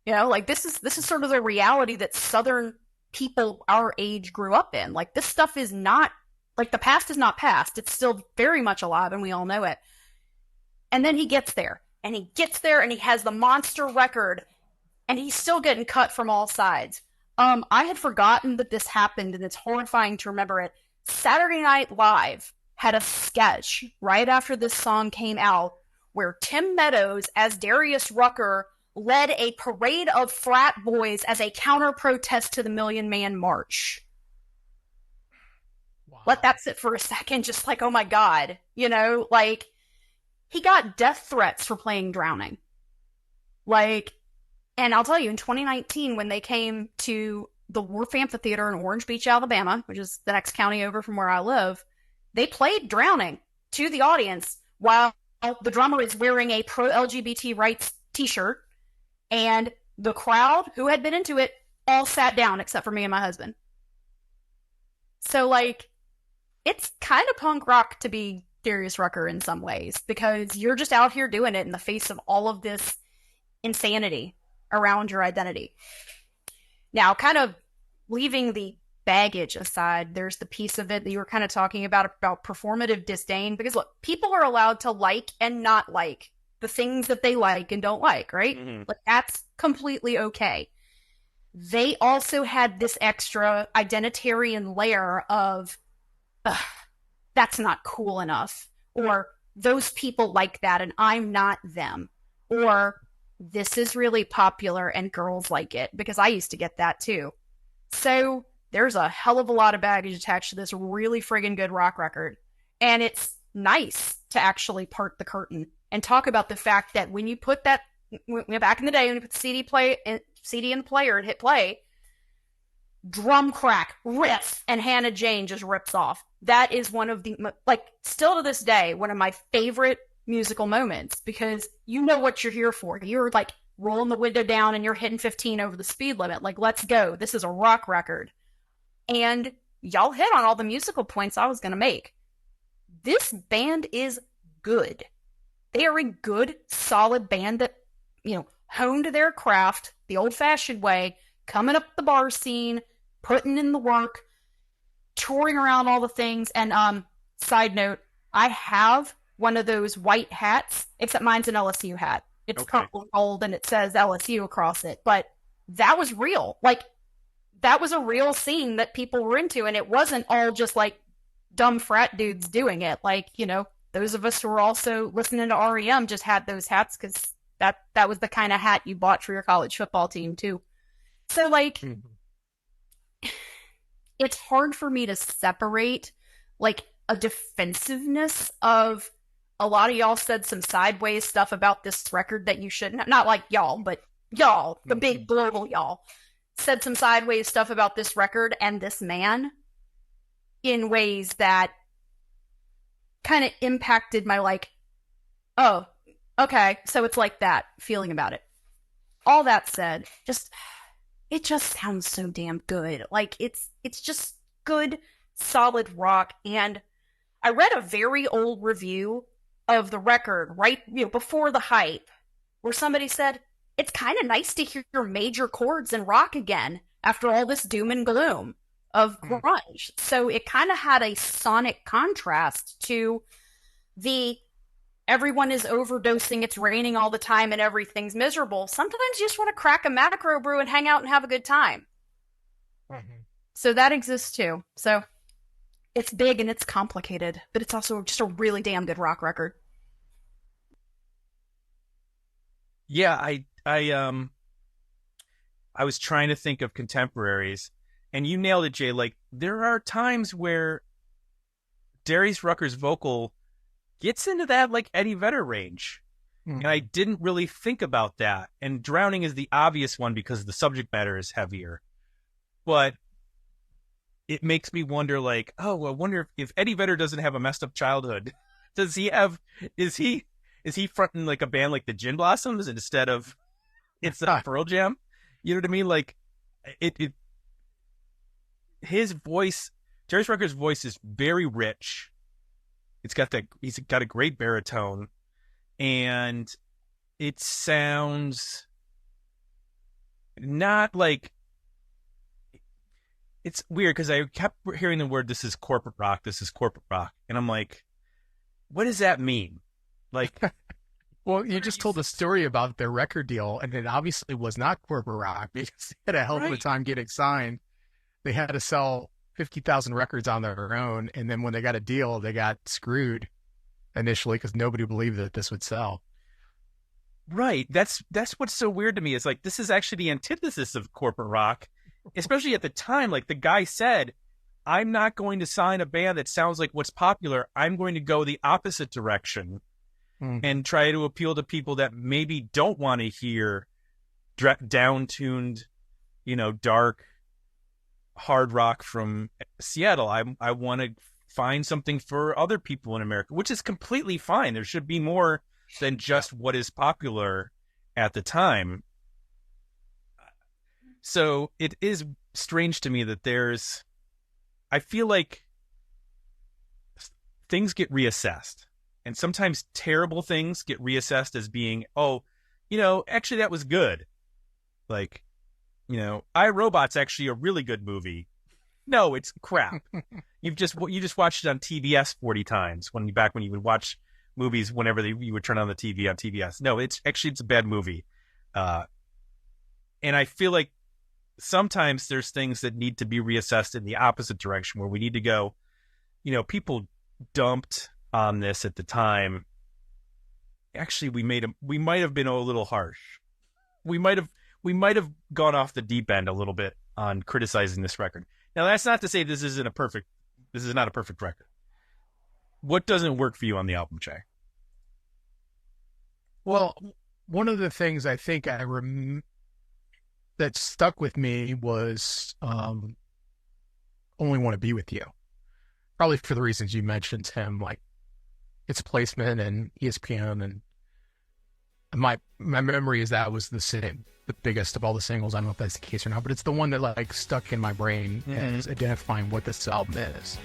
You know, like this is sort of the reality that Southern people our age grew up in. Like this stuff is not, like the past is not past. It's still very much alive and we all know it. And then he gets there and he has the monster record and he's still getting cut from all sides. I had forgotten that this happened and it's horrifying to remember it. Saturday Night Live had a sketch right after this song came out where Tim Meadows as Darius Rucker led a parade of frat boys as a counter-protest to the Million Man March. Wow. Let that sit for a second, just like, oh my God. You know, like, he got death threats for playing Drowning. Like, and I'll tell you, in 2019, when they came to the Wharf Amphitheater in Orange Beach, Alabama, which is the next county over from where I live, they played Drowning to the audience while the drummer is wearing a pro-LGBT rights t-shirt. And the crowd who had been into it all sat down except for me and my husband. So, like, it's kind of punk rock to be Darius Rucker in some ways because you're just out here doing it in the face of all of this insanity around your identity. Now, kind of leaving the baggage aside, there's the piece of it that you were kind of talking about performative disdain. Because, look, people are allowed to like and not like the things that they like and don't like, right? Mm-hmm. Like, that's completely okay. They also had this extra identitarian layer of, that's not cool enough, or those people like that and I'm not them, or this is really popular and girls like it, because I used to get that too. So there's a hell of a lot of baggage attached to this really friggin' good rock record. And it's nice to actually part the curtain and talk about the fact that when you put that, back in the day, when you put the CD in the player and hit play, drum crack, riff, and Hannah Jane just rips off. That is one of the, like, still to this day, one of my favorite musical moments, because you know what you're here for. You're, like, rolling the window down and you're hitting 15 over the speed limit. Like, let's go. This is a rock record. And y'all hit on all the musical points I was going to make. This band is good. They are a good, solid band that, you know, honed their craft the old-fashioned way, coming up the bar scene, putting in the work, touring around all the things. And side note, I have one of those white hats, except mine's an LSU hat. It's purple and gold, and it says LSU across it. But that was real. Like, that was a real scene that people were into, and it wasn't all just, like, dumb frat dudes doing it. Like, you know, those of us who were also listening to REM just had those hats because that was the kind of hat you bought for your college football team, too. So, like, it's hard for me to separate, like, a defensiveness of, a lot of y'all said some sideways stuff about this record that you shouldn't, not like y'all, but y'all, the big global y'all, said some sideways stuff about this record and this man in ways that kind of impacted my, like, oh, okay, so it's like that feeling about it. All that said, it just sounds so damn good. Like, it's just good, solid rock. And I read a very old review of the record right, you know, before the hype, where somebody said, it's kind of nice to hear your major chords in rock again after all this doom and gloom of grunge. So it kind of had a sonic contrast to the everyone is overdosing, it's raining all the time, and everything's miserable. Sometimes you just want to crack a macro brew and hang out and have a good time. So that exists too. So It's big and it's complicated, but it's also just a really damn good rock record. Yeah, I was trying to think of contemporaries, and you nailed it, Jay. Like, there are times where Darius Rucker's vocal gets into that like Eddie Vedder range. And I didn't really think about that. And Drowning is the obvious one because the subject matter is heavier. But it makes me wonder, like, oh, I wonder if Eddie Vedder doesn't have a messed up childhood. Does he have, is he fronting like a band like the Gin Blossoms instead of Pearl Jam? You know what I mean? Like, his voice, Darius Rucker's voice is very rich. He's got a great baritone, and it sounds not like, it's weird because I kept hearing the word, this is corporate rock, and I'm like, what does that mean? Like, well, you just told the story about their record deal, and it obviously was not corporate rock because they had a hell of a time getting signed. They had to sell 50,000 records on their own, and then when they got a deal, they got screwed initially because nobody believed that this would sell. Right. That's what's so weird to me. Is like, this is actually the antithesis of corporate rock, especially at the time. Like, the guy said, I'm not going to sign a band that sounds like what's popular. I'm going to go the opposite direction and try to appeal to people that maybe don't want to hear down-tuned, dark, hard rock from Seattle. I want to find something for other people in America, which is completely fine. There should be more than just what is popular at the time. So it is strange to me that I feel like things get reassessed, and sometimes terrible things get reassessed as being, actually that was good. Like, I, Robot's actually a really good movie. No, it's crap. you just watched it on TBS 40 times when you would watch movies whenever you would turn on the TV on TBS. No, it's a bad movie. And I feel like sometimes there's things that need to be reassessed in the opposite direction, where we need to go, people dumped on this at the time. Actually, we might have been a little harsh. We might have gone off the deep end a little bit on criticizing this record. Now, that's not to say this is not a perfect record. What doesn't work for you on the album, Jay? Well, one of the things I think that stuck with me was Only Want to Be With You. Probably for the reasons you mentioned, Tim, like its placement and ESPN, and my memory is that was the biggest of all the singles. I don't know if that's the case or not, but it's the one that like stuck in my brain as identifying what this album is.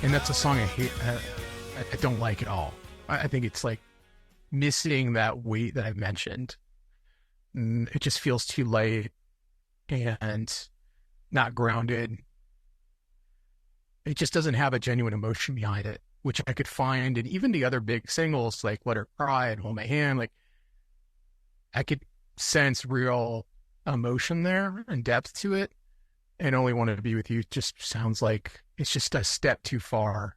And that's a song I hate. I don't like at all. I think it's like missing that weight that I mentioned. It just feels too light and not grounded. It just doesn't have a genuine emotion behind it, which I could find in even the other big singles like Let Her Cry and Hold My Hand. Like, I could sense real emotion there and depth to it. And Only Want to Be With You just sounds like it's just a step too far.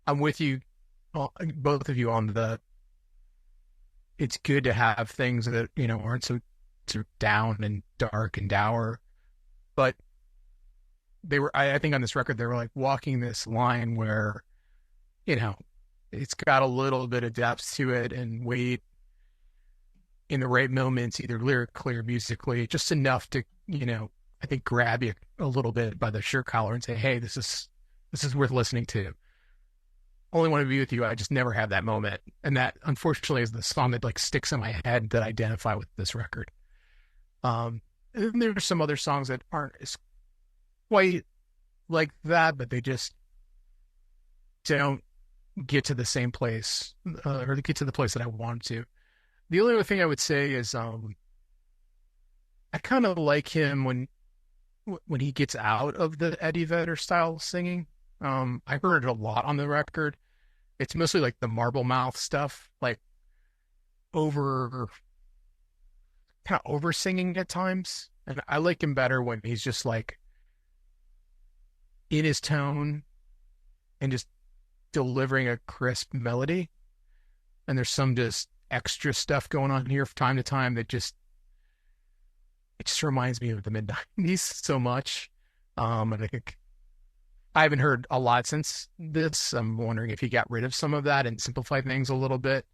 I'm with you, both of you, on it's good to have things that, aren't so down and dark and dour. But I think on this record, they were like walking this line where, it's got a little bit of depth to it and weight, in the right moments, either lyrically or musically, just enough to, I think grab you a little bit by the shirt collar and say, hey, this is worth listening to. Only Want to Be With You. I just never have that moment. And that, unfortunately, is the song that like sticks in my head that I identify with this record. And there are some other songs that aren't as quite like that, but they just don't get to the same place, or get to the place that I want to. The only other thing I would say is, I kind of like him when he gets out of the Eddie Vedder style singing. I heard it a lot on the record. It's mostly like the marble mouth stuff, like kind of over singing at times. And I like him better when he's just like in his tone and just delivering a crisp melody. And there's some just extra stuff going on here from time to time that it just reminds me of the mid-90s so much. And I think I haven't heard a lot since this. I'm wondering if he got rid of some of that and simplified things a little bit,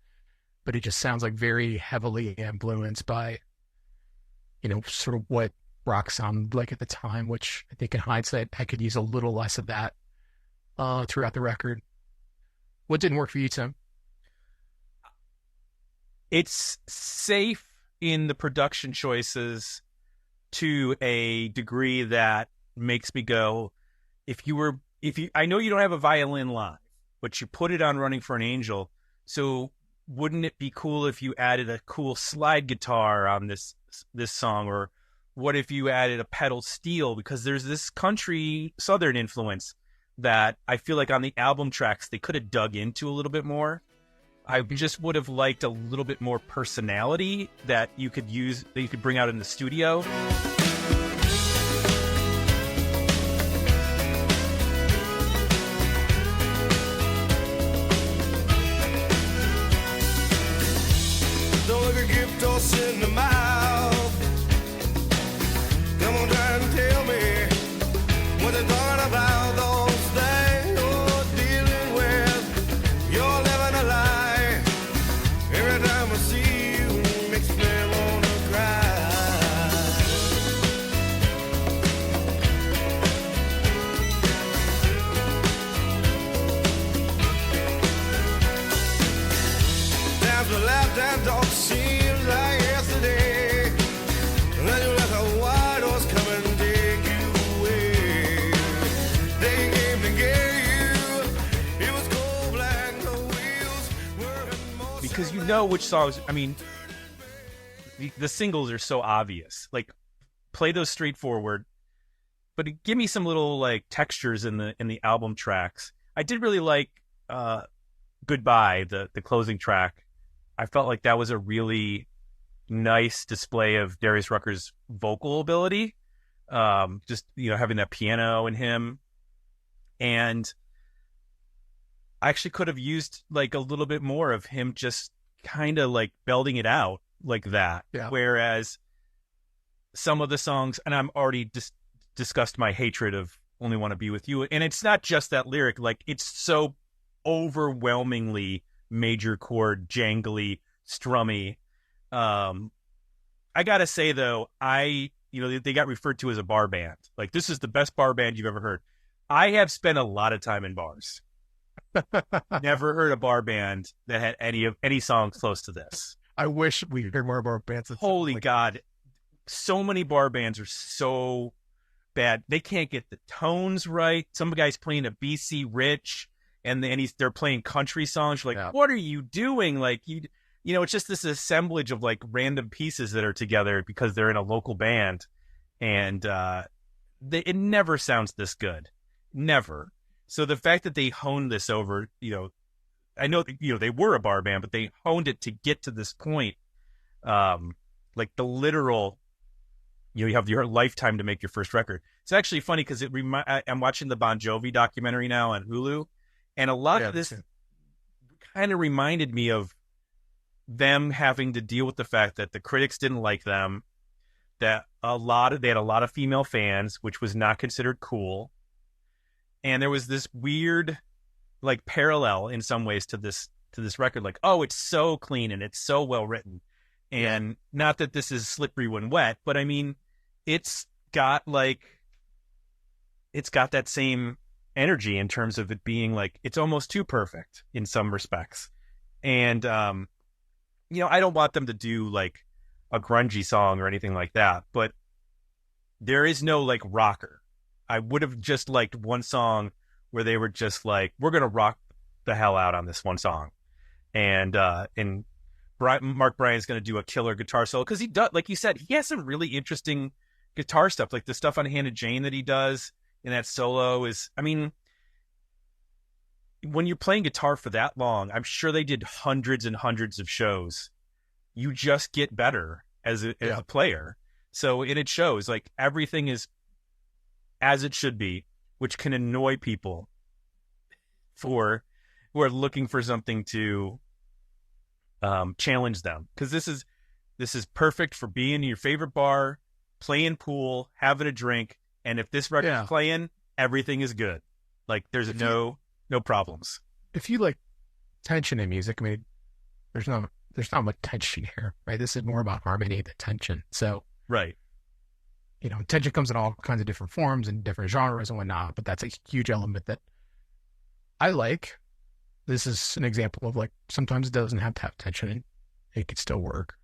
but it just sounds like very heavily influenced by, sort of what rock sounded like at the time, which I think in hindsight, I could use a little less of that throughout the record. What didn't work for you, Tim? It's safe in the production choices to a degree that makes me go, I know you don't have a violin live, but you put it on Running for an Angel. So wouldn't it be cool if you added a cool slide guitar on this song? Or what if you added a pedal steel? Because there's this country Southern influence that I feel like on the album tracks, they could have dug into a little bit more. I just would have liked a little bit more personality that you could bring out in the studio. Don't look a gift horse in the mouth. Come on, try and tell me what they're talking about. Those things you're dealing with, you're living a lie. Every time I see you, it makes me wanna cry. Times we laughed and talked, seems like yesterday. And then you let a white horse come and take you away. They came to get you. It was cold black, the wheels were more. Because you know which songs, I mean, the singles are so obvious. Like, play those straightforward, but give me some little like textures in the album tracks. I did really like Goodbye, the closing track. I felt like that was a really nice display of Darius Rucker's vocal ability. Just, having that piano in him. And I actually could have used like a little bit more of him just kind of like belting it out like that. Yeah. Whereas some of the songs, and I'm already discussed my hatred of Only Want to Be With You. And it's not just that lyric, like it's so overwhelmingly major chord, jangly, strummy. I gotta say though, they got referred to as a bar band. Like, this is the best bar band you've ever heard. I have spent a lot of time in bars. Never heard a bar band that had any songs close to this. I wish we heard more bar bands. Holy God. So many bar bands are so bad. They can't get the tones right. Some guy's playing a BC Rich and they're playing country songs. You're like, yeah. What are you doing? Like, it's just this assemblage of like random pieces that are together because they're in a local band. And it never sounds this good. Never. So the fact that they honed this over, I know, they were a bar band, but they honed it to get to this point. Like the literal, you have your lifetime to make your first record. It's actually funny because I'm watching the Bon Jovi documentary now on Hulu. And a lot of this kind of reminded me of them having to deal with the fact that the critics didn't like them, that they had a lot of female fans, which was not considered cool. And there was this weird like parallel in some ways to this record, like, oh, it's so clean and it's so well written. And not that this is slippery when wet, but I mean, it's got that same energy in terms of it being like, it's almost too perfect in some respects. And, I don't want them to do like a grungy song or anything like that, but there is no like rocker. I would have just liked one song where they were just like, we're going to rock the hell out on this one song. And Mark Bryan's going to do a killer guitar solo, because he does, like you said, he has some really interesting guitar stuff, like the stuff on Hannah Jane that he does in that solo is, I mean, when you're playing guitar for that long, I'm sure they did hundreds and hundreds of shows. You just get better as a player. So, and it shows, like, everything is as it should be, which can annoy people who are looking for something to challenge them. Because this is perfect for being in your favorite bar, playing pool, having a drink, and if this record's playing, everything is good. Like, there's no problems. If you like tension in music, I mean, there's not much tension here, right? This is more about harmony than tension. So, right. Tension comes in all kinds of different forms and different genres and whatnot, but that's a huge element that I like. This is an example of, like, sometimes it doesn't have to have tension and it could still work.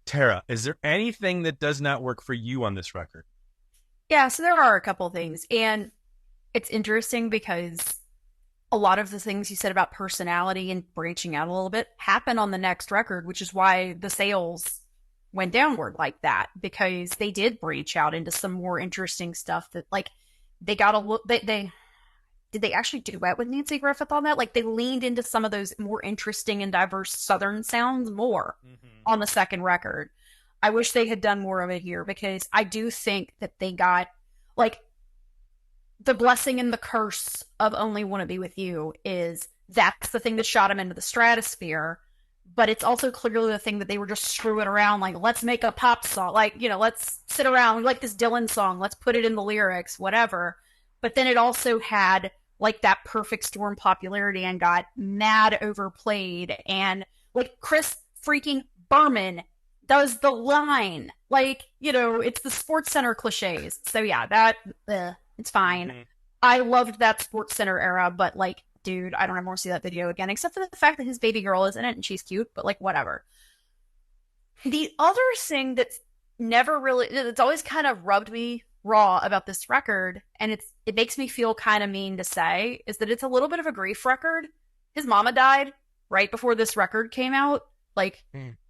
Tara, is there anything that does not work for you on this record? Yeah, so there are a couple things. And it's interesting because a lot of the things you said about personality and branching out a little bit happen on the next record, which is why the sales went downward like that, because they did branch out into some more interesting stuff that, like, they got a look, did they actually duet with Nancy Griffith on that? Like, they leaned into some of those more interesting and diverse Southern sounds more on the second record. I wish they had done more of it here, because I do think that they got, like, the blessing and the curse of Only Wanna Be With You is that's the thing that shot them into the stratosphere, but it's also clearly the thing that they were just screwing around, like, let's make a pop song, like, let's sit around, like this Dylan song, let's put it in the lyrics, whatever. But then it also had, like, that perfect storm popularity and got mad overplayed, and, like, Chris freaking Berman does the line, like, it's the Sports Center cliches. So yeah, that it's fine. I loved that Sports Center era, but, like, dude, I don't ever want to see that video again, except for the fact that his baby girl is in it and she's cute, but, like, whatever. The other thing that's it's always kind of rubbed me raw about this record, and it makes me feel kind of mean to say, is that it's a little bit of a grief record. His mama died right before this record came out. Like,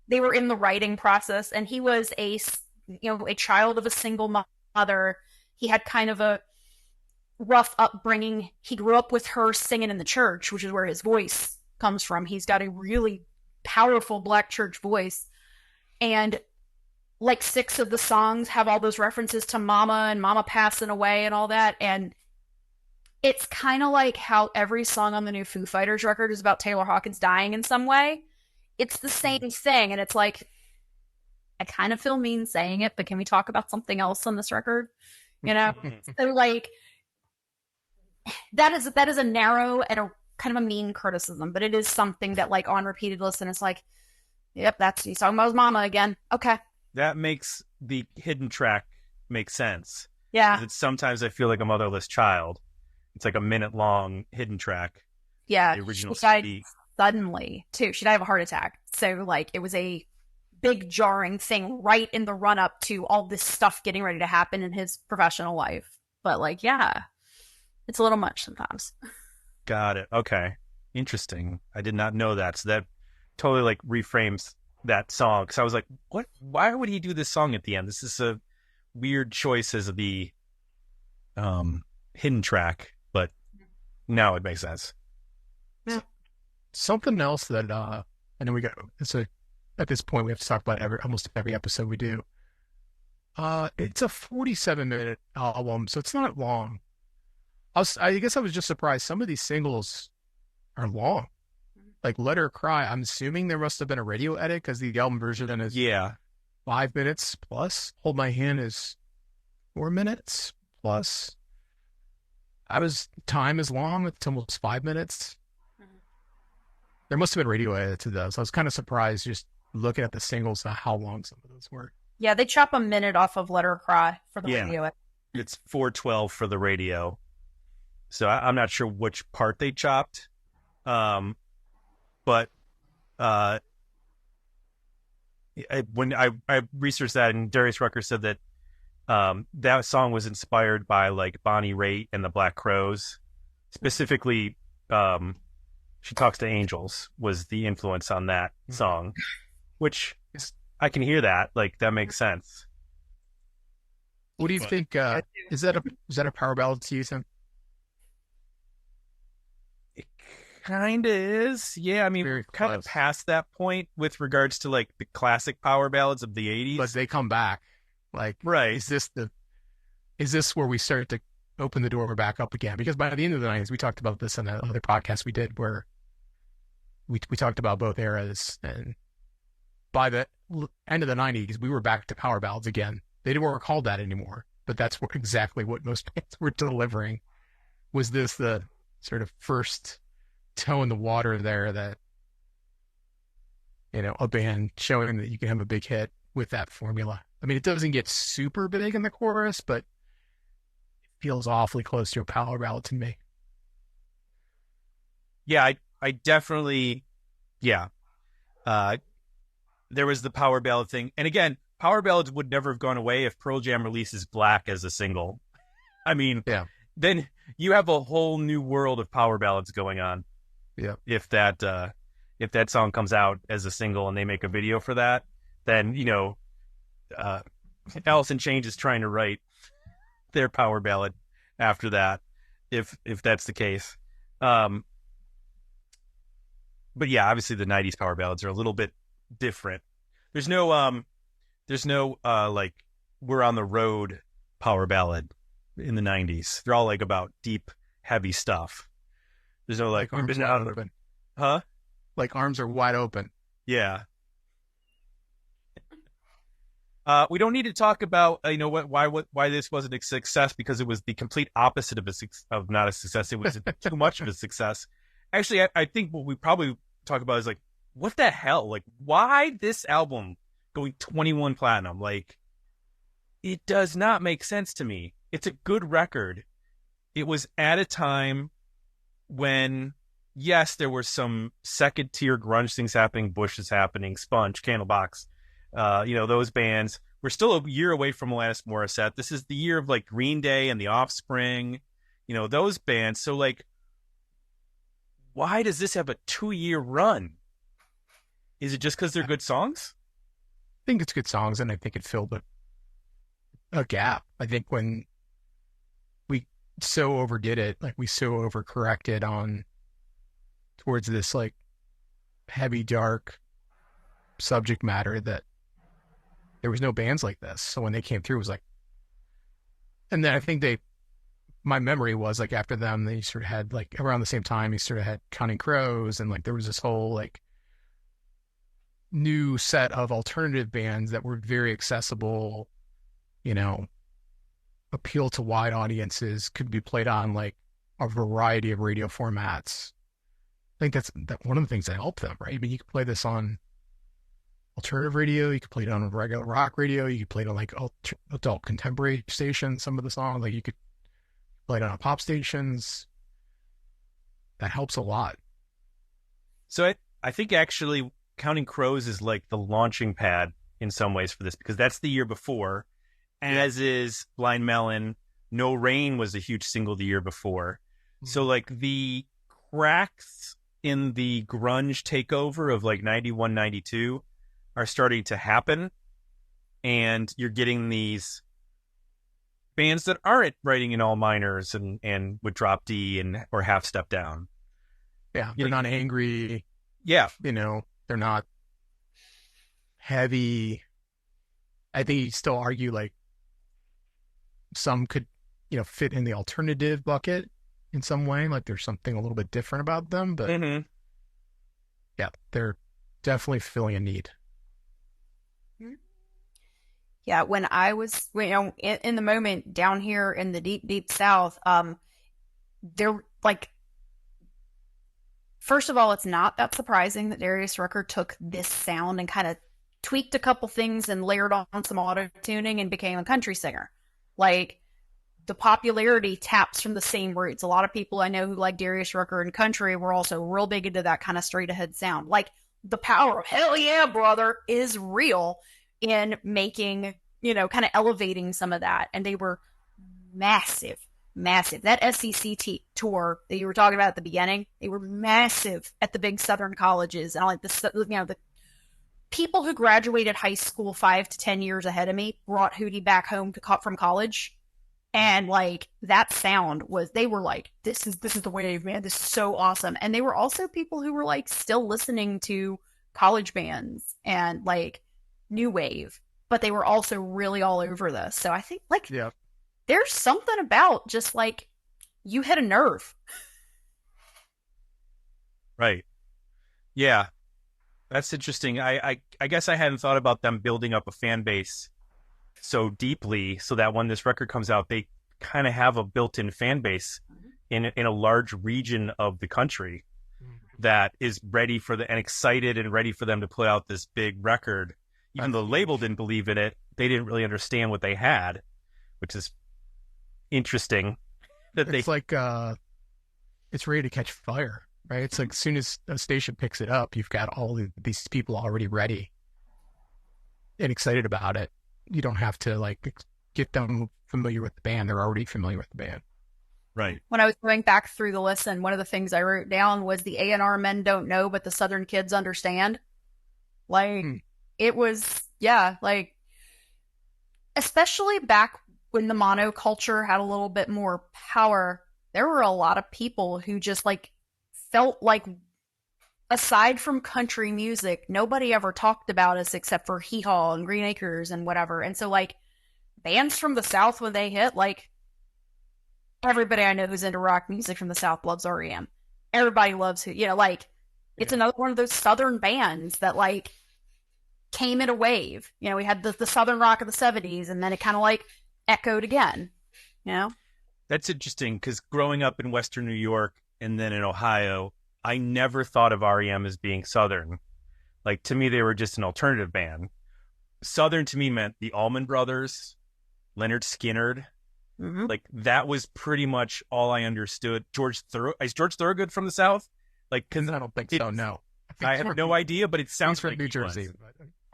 they were in the writing process, and he was a child of a single mother. He had kind of a rough upbringing. He grew up with her singing in the church, which is where his voice comes from. He's got a really powerful black church voice, and, like, 6 of the songs have all those references to mama and mama passing away and all that. And it's kind of like how every song on the new Foo Fighters record is about Taylor Hawkins dying in some way. It's the same thing. And it's like, I kind of feel mean saying it, but can we talk about something else on this record? So, like, that is a narrow and a kind of a mean criticism, but it is something that, like, on repeated listen, it's like, yep, he's talking about his mama again. Okay. That makes the hidden track make sense. Yeah. It's sometimes I feel like a motherless child. It's like a minute-long hidden track. Yeah. The original she died CD. suddenly, too. She died of a heart attack. So, like, it was a big jarring thing right in the run-up to all this stuff getting ready to happen in his professional life. But, like, yeah, it's a little much sometimes. Got it. Okay. Interesting. I did not know that. So that totally, like, reframes that song, because I was like, what? Why would he do this song at the end? This is a weird choice as the hidden track, but now it makes sense. Yeah. Something else that I know at this point we have to talk about almost every episode we do. It's a 47-minute album, so it's not long. I guess I was just surprised. Some of these singles are long. Like Let Her Cry, I'm assuming there must have been a radio edit, because the album version is 5 minutes plus. Hold My Hand is 4 minutes plus. Time is long. It's almost 5 minutes. There must have been radio edit to those. I was kind of surprised just looking at the singles and how long some of those were. Yeah, they chop a minute off of Let Her Cry for the Yeah. radio. It's 412 for the radio. So I'm not sure which part they chopped. But when I researched that, and Darius Rucker said that that song was inspired by like Bonnie Raitt and the Black Crowes. Specifically, She Talks to Angels was the influence on that song, which I can hear that. Like, that makes sense. What do you think? Is that a power ballad to you, Tim? It kind of is. Yeah, I mean, Very kind of close. past that point with regards to like the classic power ballads of the 80s. But they come back. Like, Right. is this where we start to open the door back up again? Because by the end of the 90s, we talked about this in that other podcast we did where we talked about both eras, and by the end of the 90s, we were back to power ballads again. They weren't called that anymore, but that's exactly what most bands were delivering. Was this the sort of first toe in the water there that, a band showing that you can have a big hit with that formula? I mean, it doesn't get super big in the chorus, but it feels awfully close to a power ballad to me. Yeah, I definitely, yeah. There was the power ballad thing. And again, power ballads would never have gone away if Pearl Jam releases Black as a single. I mean, Yeah. then you have a whole new world of power ballads going on. Yeah. If that song comes out as a single and they make a video for that, then, Alice in Chains is trying to write their power ballad after that, if that's the case. But yeah, obviously the 90s power ballads are a little bit different. There's no like We're on the Road power ballad in the 90s. They're all like about deep, heavy stuff. There's no like arms been wide out open. huh? Like arms are wide open. Yeah. We don't need to talk about why this wasn't a success, because it was the complete opposite of not a success. It was too much of a success. Actually, I think what we probably talk about is like, what the hell? Like, why this album going 21 platinum? Like, it does not make sense to me. It's a good record. It was at a time when, yes, there were some second tier grunge things happening. Bush is happening, Sponge, Candlebox. Those bands. We're still a year away from Alanis Morissette. This is the year of like Green Day and The Offspring, those bands. So like, why does this have a 2-year run? Is it just because they're good songs? I think it's good songs, and I think it filled a gap. I think when we so overdid it, like we so overcorrected on towards this like heavy, dark subject matter, that there was no bands like this. So when they came through, it was like, and then I think my memory was like after them, they sort of had like around the same time, you sort of had Counting Crows, and like there was this whole like new set of alternative bands that were very accessible, appeal to wide audiences, could be played on like a variety of radio formats. I think that's one of the things that helped them, right? I mean, you could play this on alternative radio, you could play it on regular rock radio, you could play it on like adult contemporary stations, some of the songs, like you could play it on pop stations. That helps a lot. So I think actually Counting Crows is like the launching pad in some ways for this, because that's the year before, as is Blind Melon. No Rain was a huge single the year before. So like the cracks in the grunge takeover of like 91, 92 are starting to happen. And you're getting these bands that aren't writing in all minors and would drop D or half step down. Yeah. They're not angry. Yeah. They're not heavy. I think you still argue like some could, fit in the alternative bucket in some way. Like there's something a little bit different about them, but yeah, they're definitely filling a need. Yeah, when I was, in the moment down here in the deep, deep South, there like First of all, it's not that surprising that Darius Rucker took this sound and kind of tweaked a couple things and layered on some auto tuning and became a country singer. Like, the popularity taps from the same roots. A lot of people I know who like Darius Rucker and country were also real big into that kind of straight ahead sound. Like, the power of hell yeah, brother is real in making, kind of elevating some of that. And they were massive. That SEC tour that you were talking about at the beginning, they were massive at the big Southern colleges. And like the people who graduated high school 5 to 10 years ahead of me brought Hootie back home from college. And like that sound they were like, this is the wave, man. This is so awesome. And they were also people who were like still listening to college bands and like new wave, but they were also really all over this. So I think like, Yeah. There's something about just like you hit a nerve. Right. Yeah. That's interesting. I guess I hadn't thought about them building up a fan base so deeply so that when this record comes out, they kind of have a built-in fan base in a large region of the country that is ready for and excited and ready for them to put out this big record. Even though the label didn't believe in it, they didn't really understand what they had, which is interesting. It's like it's ready to catch fire, right? It's like as soon as a station picks it up, you've got all of these people already ready and excited about it. You don't have to like get them familiar with the band. They're already familiar with the band. Right. When I was going back through the listen, one of the things I wrote down was the A&R men don't know, but the Southern kids understand. Like, it was, like, especially back when the monoculture had a little bit more power, there were a lot of people who just like felt like, aside from country music, nobody ever talked about us except for Hee Haw and Green Acres and whatever. And so like bands from the South, when they hit, like everybody I know who's into rock music from the South loves REM. Everybody loves it's another one of those Southern bands that like came in a wave. We had the Southern rock of the 70s, and then it kind of like echoed again, That's interesting because growing up in Western New York and then in Ohio, I never thought of REM as being Southern. Like, to me, they were just an alternative band. Southern to me meant the Allman Brothers, Leonard Skinner. Mm-hmm. Like, that was pretty much all I understood. Is George Thorogood from the South? Like, cause I don't think so. No, I have no idea, but it sounds from like New he Jersey.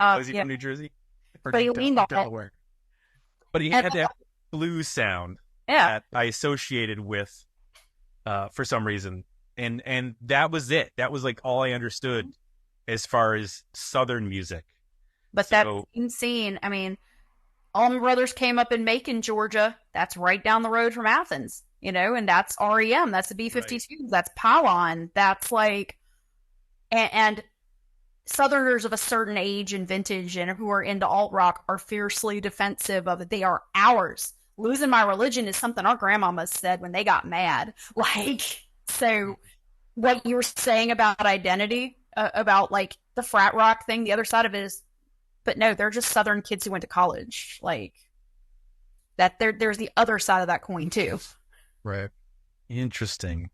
Was he from New Jersey? Or But he leaned on it. Delaware. But he had that blues sound that I associated with for some reason. And that was it. That was like all I understood as far as Southern music. But that scene, I mean, Allman Brothers came up in Macon, Georgia. That's right down the road from Athens, and that's REM. That's the B-52s. Right. That's Powon. That's like, and Southerners of a certain age and vintage and who are into alt rock are fiercely defensive of it. They are ours. Losing my religion is something our grandmamas said when they got mad. Like, so what you were saying about identity, about like the frat rock thing, the other side of it is, but no, they're just Southern kids who went to college. Like that, there's the other side of that coin too. Right. Interesting.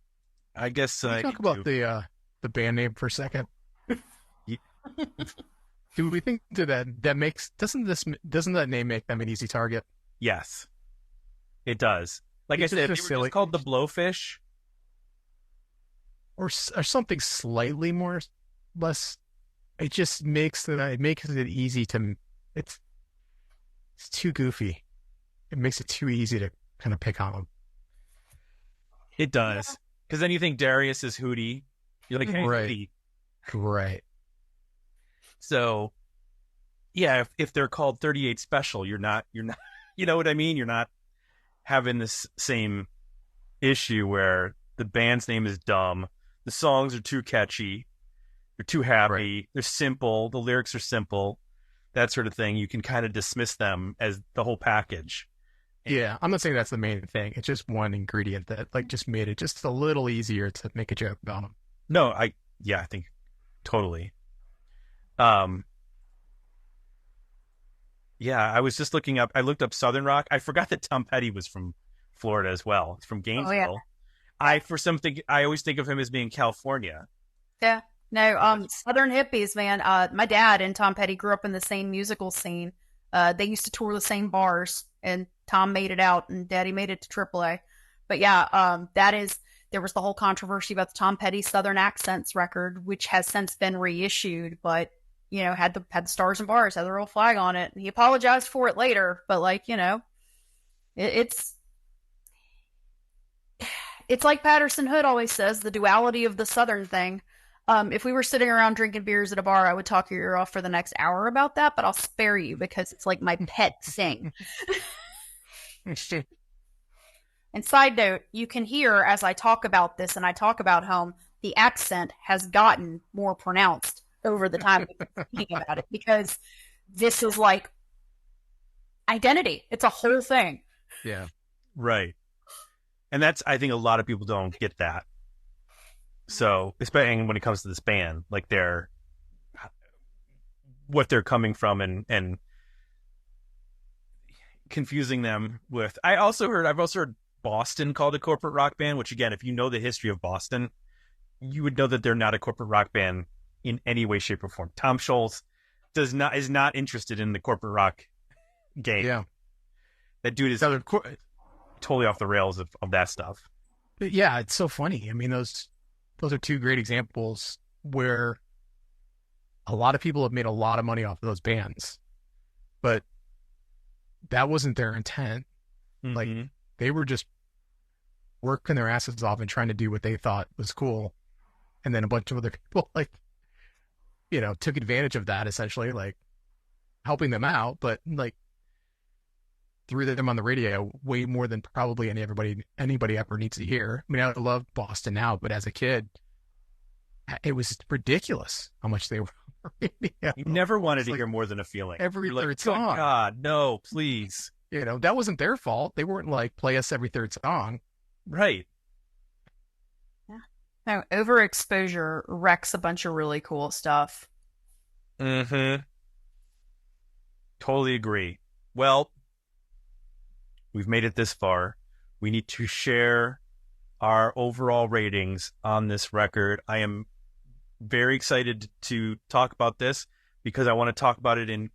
I guess Can we talk about the band name for a second. Do we think that makes doesn't that name make them an easy target? Yes, it does. Like I said, they were just called the Blowfish, or something slightly less. It just makes it easy to. It's too goofy. It makes it too easy to kind of pick on them. It does, because then you think Darius is Hootie. You're like, hey, right. Hootie. Right. So, yeah, if they're called 38 Special, you're not, you know what I mean? You're not having this same issue where the band's name is dumb, the songs are too catchy, they're too happy, right. They're simple, the lyrics are simple, that sort of thing. You can kind of dismiss them as the whole package. Yeah, I'm not saying that's the main thing. It's just one ingredient that like just made it just a little easier to make a joke about them. No, I think totally. Yeah, I was just I looked up Southern rock. I forgot that Tom Petty was from Florida as well. He's from Gainesville. Oh, yeah. I always think of him as being California. Yeah. No, Southern hippies, man. My dad and Tom Petty grew up in the same musical scene. They used to tour the same bars, and Tom made it out, and Daddy made it to AAA. But yeah, there was the whole controversy about the Tom Petty Southern Accents record, which has since been reissued, but had the stars and bars, had the royal flag on it. He apologized for it later, but it's like Patterson Hood always says, the duality of the Southern thing. If we were sitting around drinking beers at a bar, I would talk your ear off for the next hour about that, but I'll spare you because it's like my pet thing. And side note, you can hear as I talk about this and I talk about home, the accent has gotten more pronounced over the time we've been speaking about it, because this is like identity. It's a whole thing. Yeah. Right. And I think a lot of people don't get that. So, especially when it comes to this band, like what they're coming from and confusing them with. I've also heard Boston called a corporate rock band, which again, if you know the history of Boston, you would know that they're not a corporate rock band in any way, shape, or form. Tom Scholz is not interested in the corporate rock game. Yeah. That dude is totally off the rails of that stuff. Yeah, it's so funny. I mean, those are two great examples where a lot of people have made a lot of money off of those bands, but that wasn't their intent. Mm-hmm. Like, they were just working their asses off and trying to do what they thought was cool. And then a bunch of other people took advantage of that, essentially, like helping them out, but like threw them on the radio way more than probably anybody ever needs to hear. I mean, I love Boston now, but as a kid, it was ridiculous how much they were on the radio. You never wanted to hear more than a feeling. Every third like, song. Oh, God, no, please. That wasn't their fault. They weren't like, play us every third song. Right. Yeah. No, overexposure wrecks a bunch of really cool stuff. Mm-hmm. Totally agree. Well, we've made it this far. We need to share our overall ratings on this record. I am very excited to talk about this because I want to talk about it in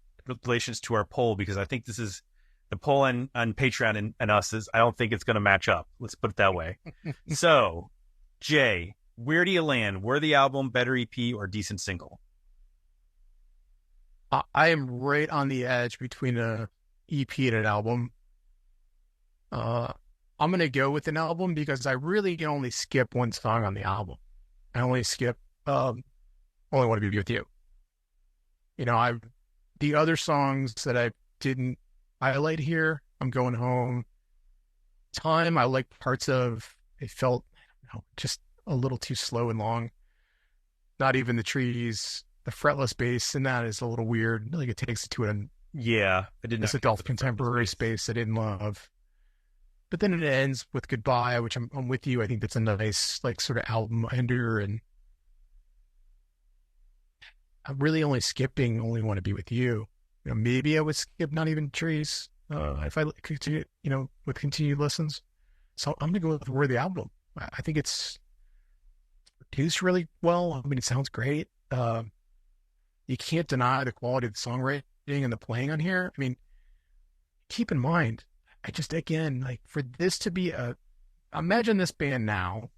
relations to our poll, because I think this is the poll on Patreon and us I don't think it's going to match up. Let's put it that way. So, Jay, where do you land? Worthy album, better EP, or decent single? I am right on the edge between a EP and an album. I'm going to go with an album because I really can only skip one song on the album. I only skip Only Want to Be With You. The other songs that I didn't highlight here, I'm Going Home. Time, I like parts of. It felt, just a little too slow and long. Not Even the Trees. The fretless bass in that is a little weird. Like, it takes it to I didn't. This adult contemporary space I didn't love. But then it ends with Goodbye, which I'm with you. I think that's a nice, like, sort of album ender. And I'm really only skipping Only Want to Be With You. Maybe I would skip Not Even Trees if I continue, with continued listens. So I'm going to go with Worthy Album. I think it's produced really well. I mean, it sounds great. You can't deny the quality of the songwriting and the playing on here. I mean, keep in mind, again, like, for this to be imagine this band now,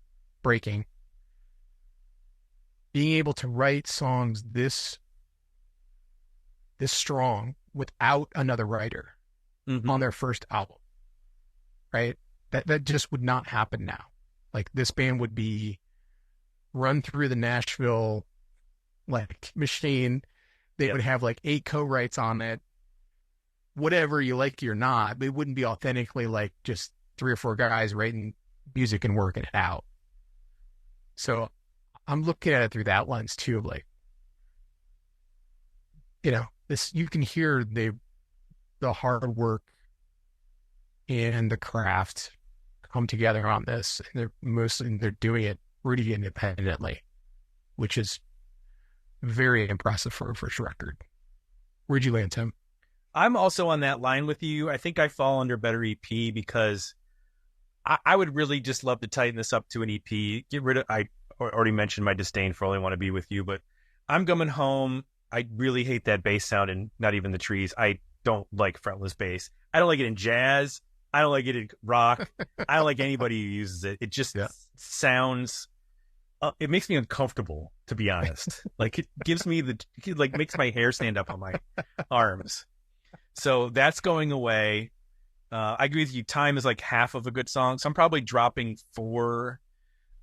breaking, being able to write songs this strong without another writer on their first album, right? That just would not happen now. Like, this band would be run through the Nashville, like, machine. They would have like 8 co-writes on it. Whatever you like or not, but it wouldn't be authentically like just 3 or 4 guys writing music and working it out. So I'm looking at it through that lens too, of like, this, you can hear the hard work and the craft come together on this. And they're doing it pretty independently, which is very impressive for a first record. Where'd you land, Tim? I'm also on that line with you. I think I fall under better EP because I would really just love to tighten this up to an EP. already mentioned my disdain for All I Want to Be With You, but I'm Coming Home. I really hate that bass sound in Not Even the Trees. I don't like fretless bass. I don't like it in jazz. I don't like it in rock. I don't like anybody who uses it. It just sounds... it makes me uncomfortable, to be honest. Like, it gives me makes my hair stand up on my arms. So that's going away. I agree with you. Time is like half of a good song. So I'm probably dropping 4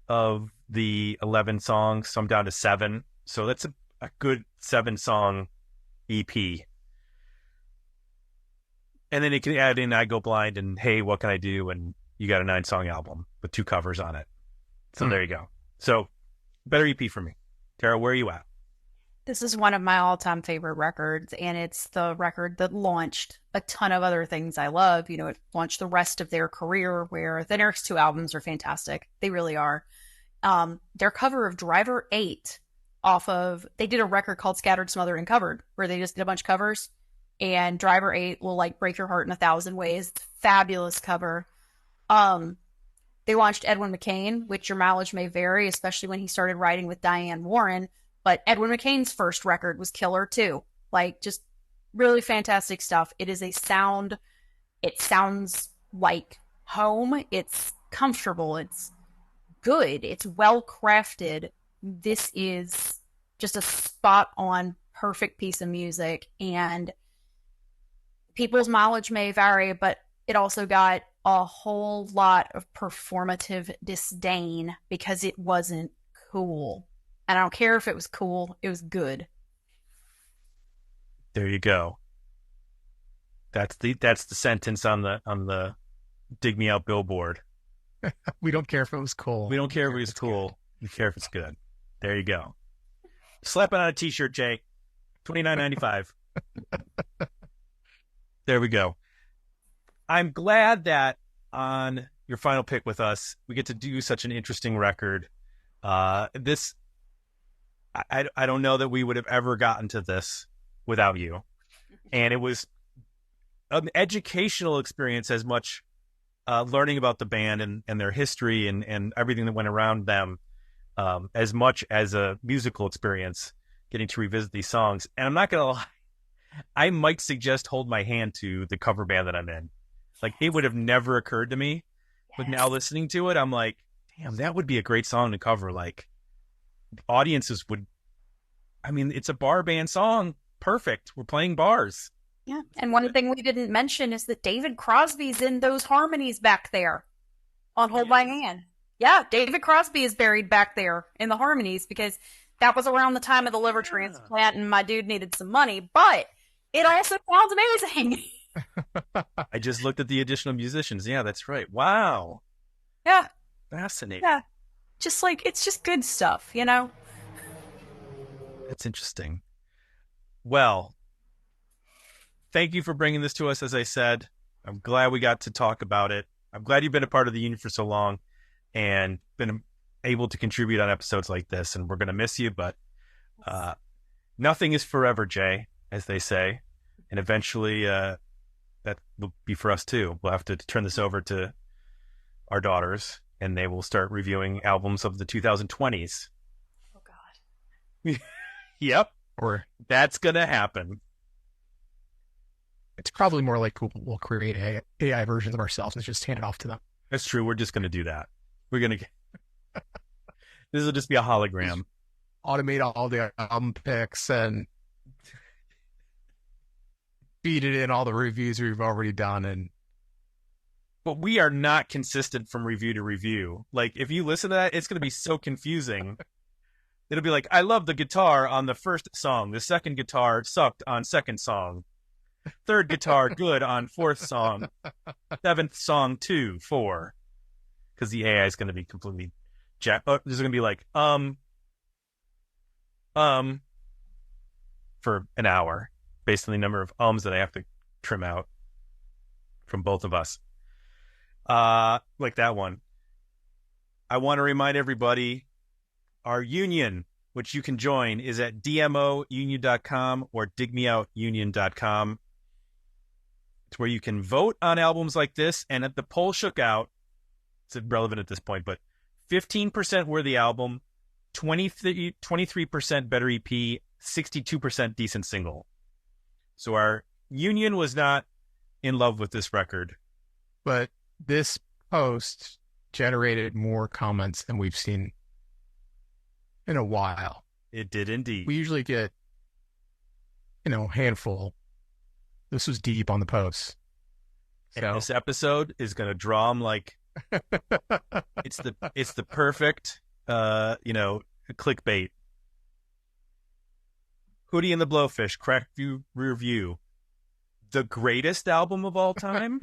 of the 11 songs. So I'm down to 7. So that's a good 7-song EP. And then you can add in I Go Blind and Hey, What Can I Do? And you got a 9-song album with 2 covers on it. So there you go. So better EP for me. Tara, where are you at? This is one of my all-time favorite records, and it's the record that launched a ton of other things I love. You know, it launched the rest of their career, where the next 2 albums are fantastic. They really are. Their cover of Driver 8 they did a record called Scattered, Smothered, and Covered, where they just did a bunch of covers, and Driver 8 will like break your heart in 1,000 ways. It's a fabulous cover. They launched Edwin McCain, which your mileage may vary, especially when he started writing with Diane Warren. But Edwin McCain's first record was killer too. Like, just really fantastic stuff. It is a sound. It sounds like home. It's comfortable. It's good. It's well crafted. This is just a spot on perfect piece of music. And people's mileage may vary, but it also got a whole lot of performative disdain because it wasn't cool. And I don't care if it was cool, it was good. There you go. That's the sentence on the Dig Me Out billboard. We don't care if it was cool. We don't care if it was cool. We care if it's good. There you go. Slap it on a t-shirt, Jay. $29.95. There we go. I'm glad that on your final pick with us, we get to do such an interesting record. This, I don't know that we would have ever gotten to this without you. And it was an educational experience as much learning about the band and their history and everything that went around them, as much as a musical experience, getting to revisit these songs. And I'm not going to lie, I might suggest Hold My Hand to the cover band that I'm in. Like, it would have never occurred to me, but now listening to it, I'm like, damn, that would be a great song to cover. Like, audiences would, I mean, it's a bar band song. Perfect. We're playing bars. Yeah. And one thing we didn't mention is that David Crosby's in those harmonies back there on Hold My Hand. Yeah, David Crosby is buried back there in the harmonies because that was around the time of the liver transplant and my dude needed some money, but it also sounds amazing. I just looked at the additional musicians. Yeah, that's right. Wow. Yeah. Fascinating. Yeah. Just like, it's just good stuff, you know? That's interesting. Well, thank you for bringing this to us. As I said, I'm glad we got to talk about it. I'm glad you've been a part of the union for so long and been able to contribute on episodes like this. And we're going to miss you, but nothing is forever, Jay, as they say. And eventually that will be for us too. We'll have to turn this over to our daughters and they will start reviewing albums of the 2020s. Oh, God. Yep. Or that's going to happen. It's probably more like we'll create AI versions of ourselves and just hand it off to them. That's true. We're just going to do that. We're going to this will just be a hologram. Automate all the album picks and feed it in all the reviews we've already done. But we are not consistent from review to review. Like, if you listen to that, it's going to be so confusing. It'll be like, I love the guitar on the first song. The second guitar sucked on second song. Third guitar good on fourth song. Seventh song 2, 4. Because the AI is going to be completely there's going to be like, for an hour, based on the number of ums that I have to trim out from both of us. Like that one. I want to remind everybody, our union, which you can join, is at dmounion.com or digmeoutunion.com. It's where you can vote on albums like this. And at the poll shook out, it's irrelevant at this point, but 15% worthy album, 23% better EP, 62% decent single. So our union was not in love with this record. But this post generated more comments than we've seen in a while. It did indeed. We usually get, a handful. This was deep on the post. And this episode is going to draw them like it's the perfect, clickbait. Hootie and the Blowfish, crack view review. The greatest album of all time?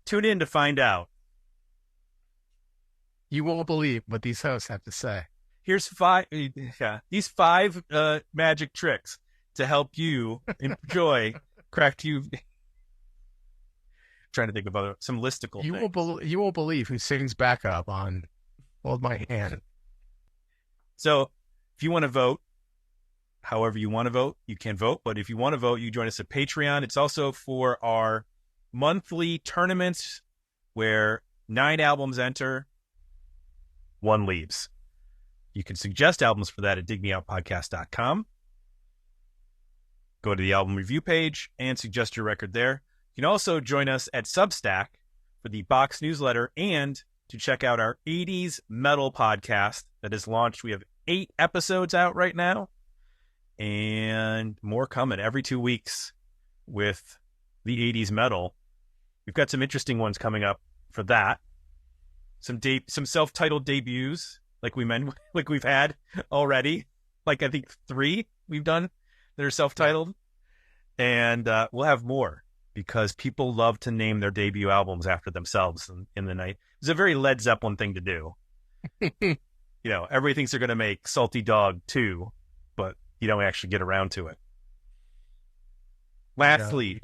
Tune in to find out. You won't believe what these hosts have to say. Here's these 5 magic tricks to help you enjoy cracked you. Trying to think of some listicle things. You won't believe who sings backup on Hold My Hand. So if you want to vote, however you want to vote, you can vote. But if you want to vote, you join us at Patreon. It's also for our monthly tournaments where 9 albums enter, 1 leaves. You can suggest albums for that at digmeoutpodcast.com. Go to the album review page and suggest your record there. You can also join us at Substack for the box newsletter and to check out our 80s metal podcast that is launched. We have 8 episodes out right now and more coming every 2 weeks with the 80s metal. We've got some interesting ones coming up for that. Some self-titled debuts like we've had already. Like I think 3 we've done that are self-titled. And we'll have more because people love to name their debut albums after themselves in the night. It's a very Led Zeppelin thing to do. Everybody thinks they're going to make Salty Dog 2, but you don't actually get around to it. Lastly,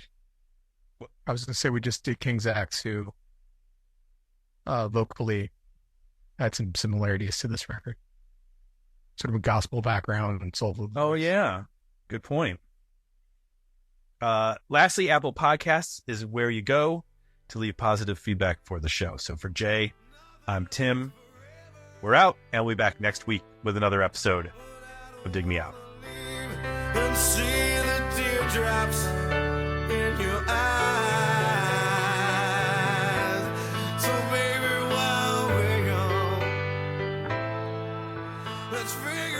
I was going to say we just did King's X, who vocally had some similarities to this record. Sort of a gospel background and soulful. Oh, yeah. Good point. Lastly, Apple Podcasts is where you go to leave positive feedback for the show. So for Jay, I'm Tim. We're out, and we'll be back next week with another episode of Dig Me Out. And see the teardrops in your eyes. So baby, while we're gone, let's figure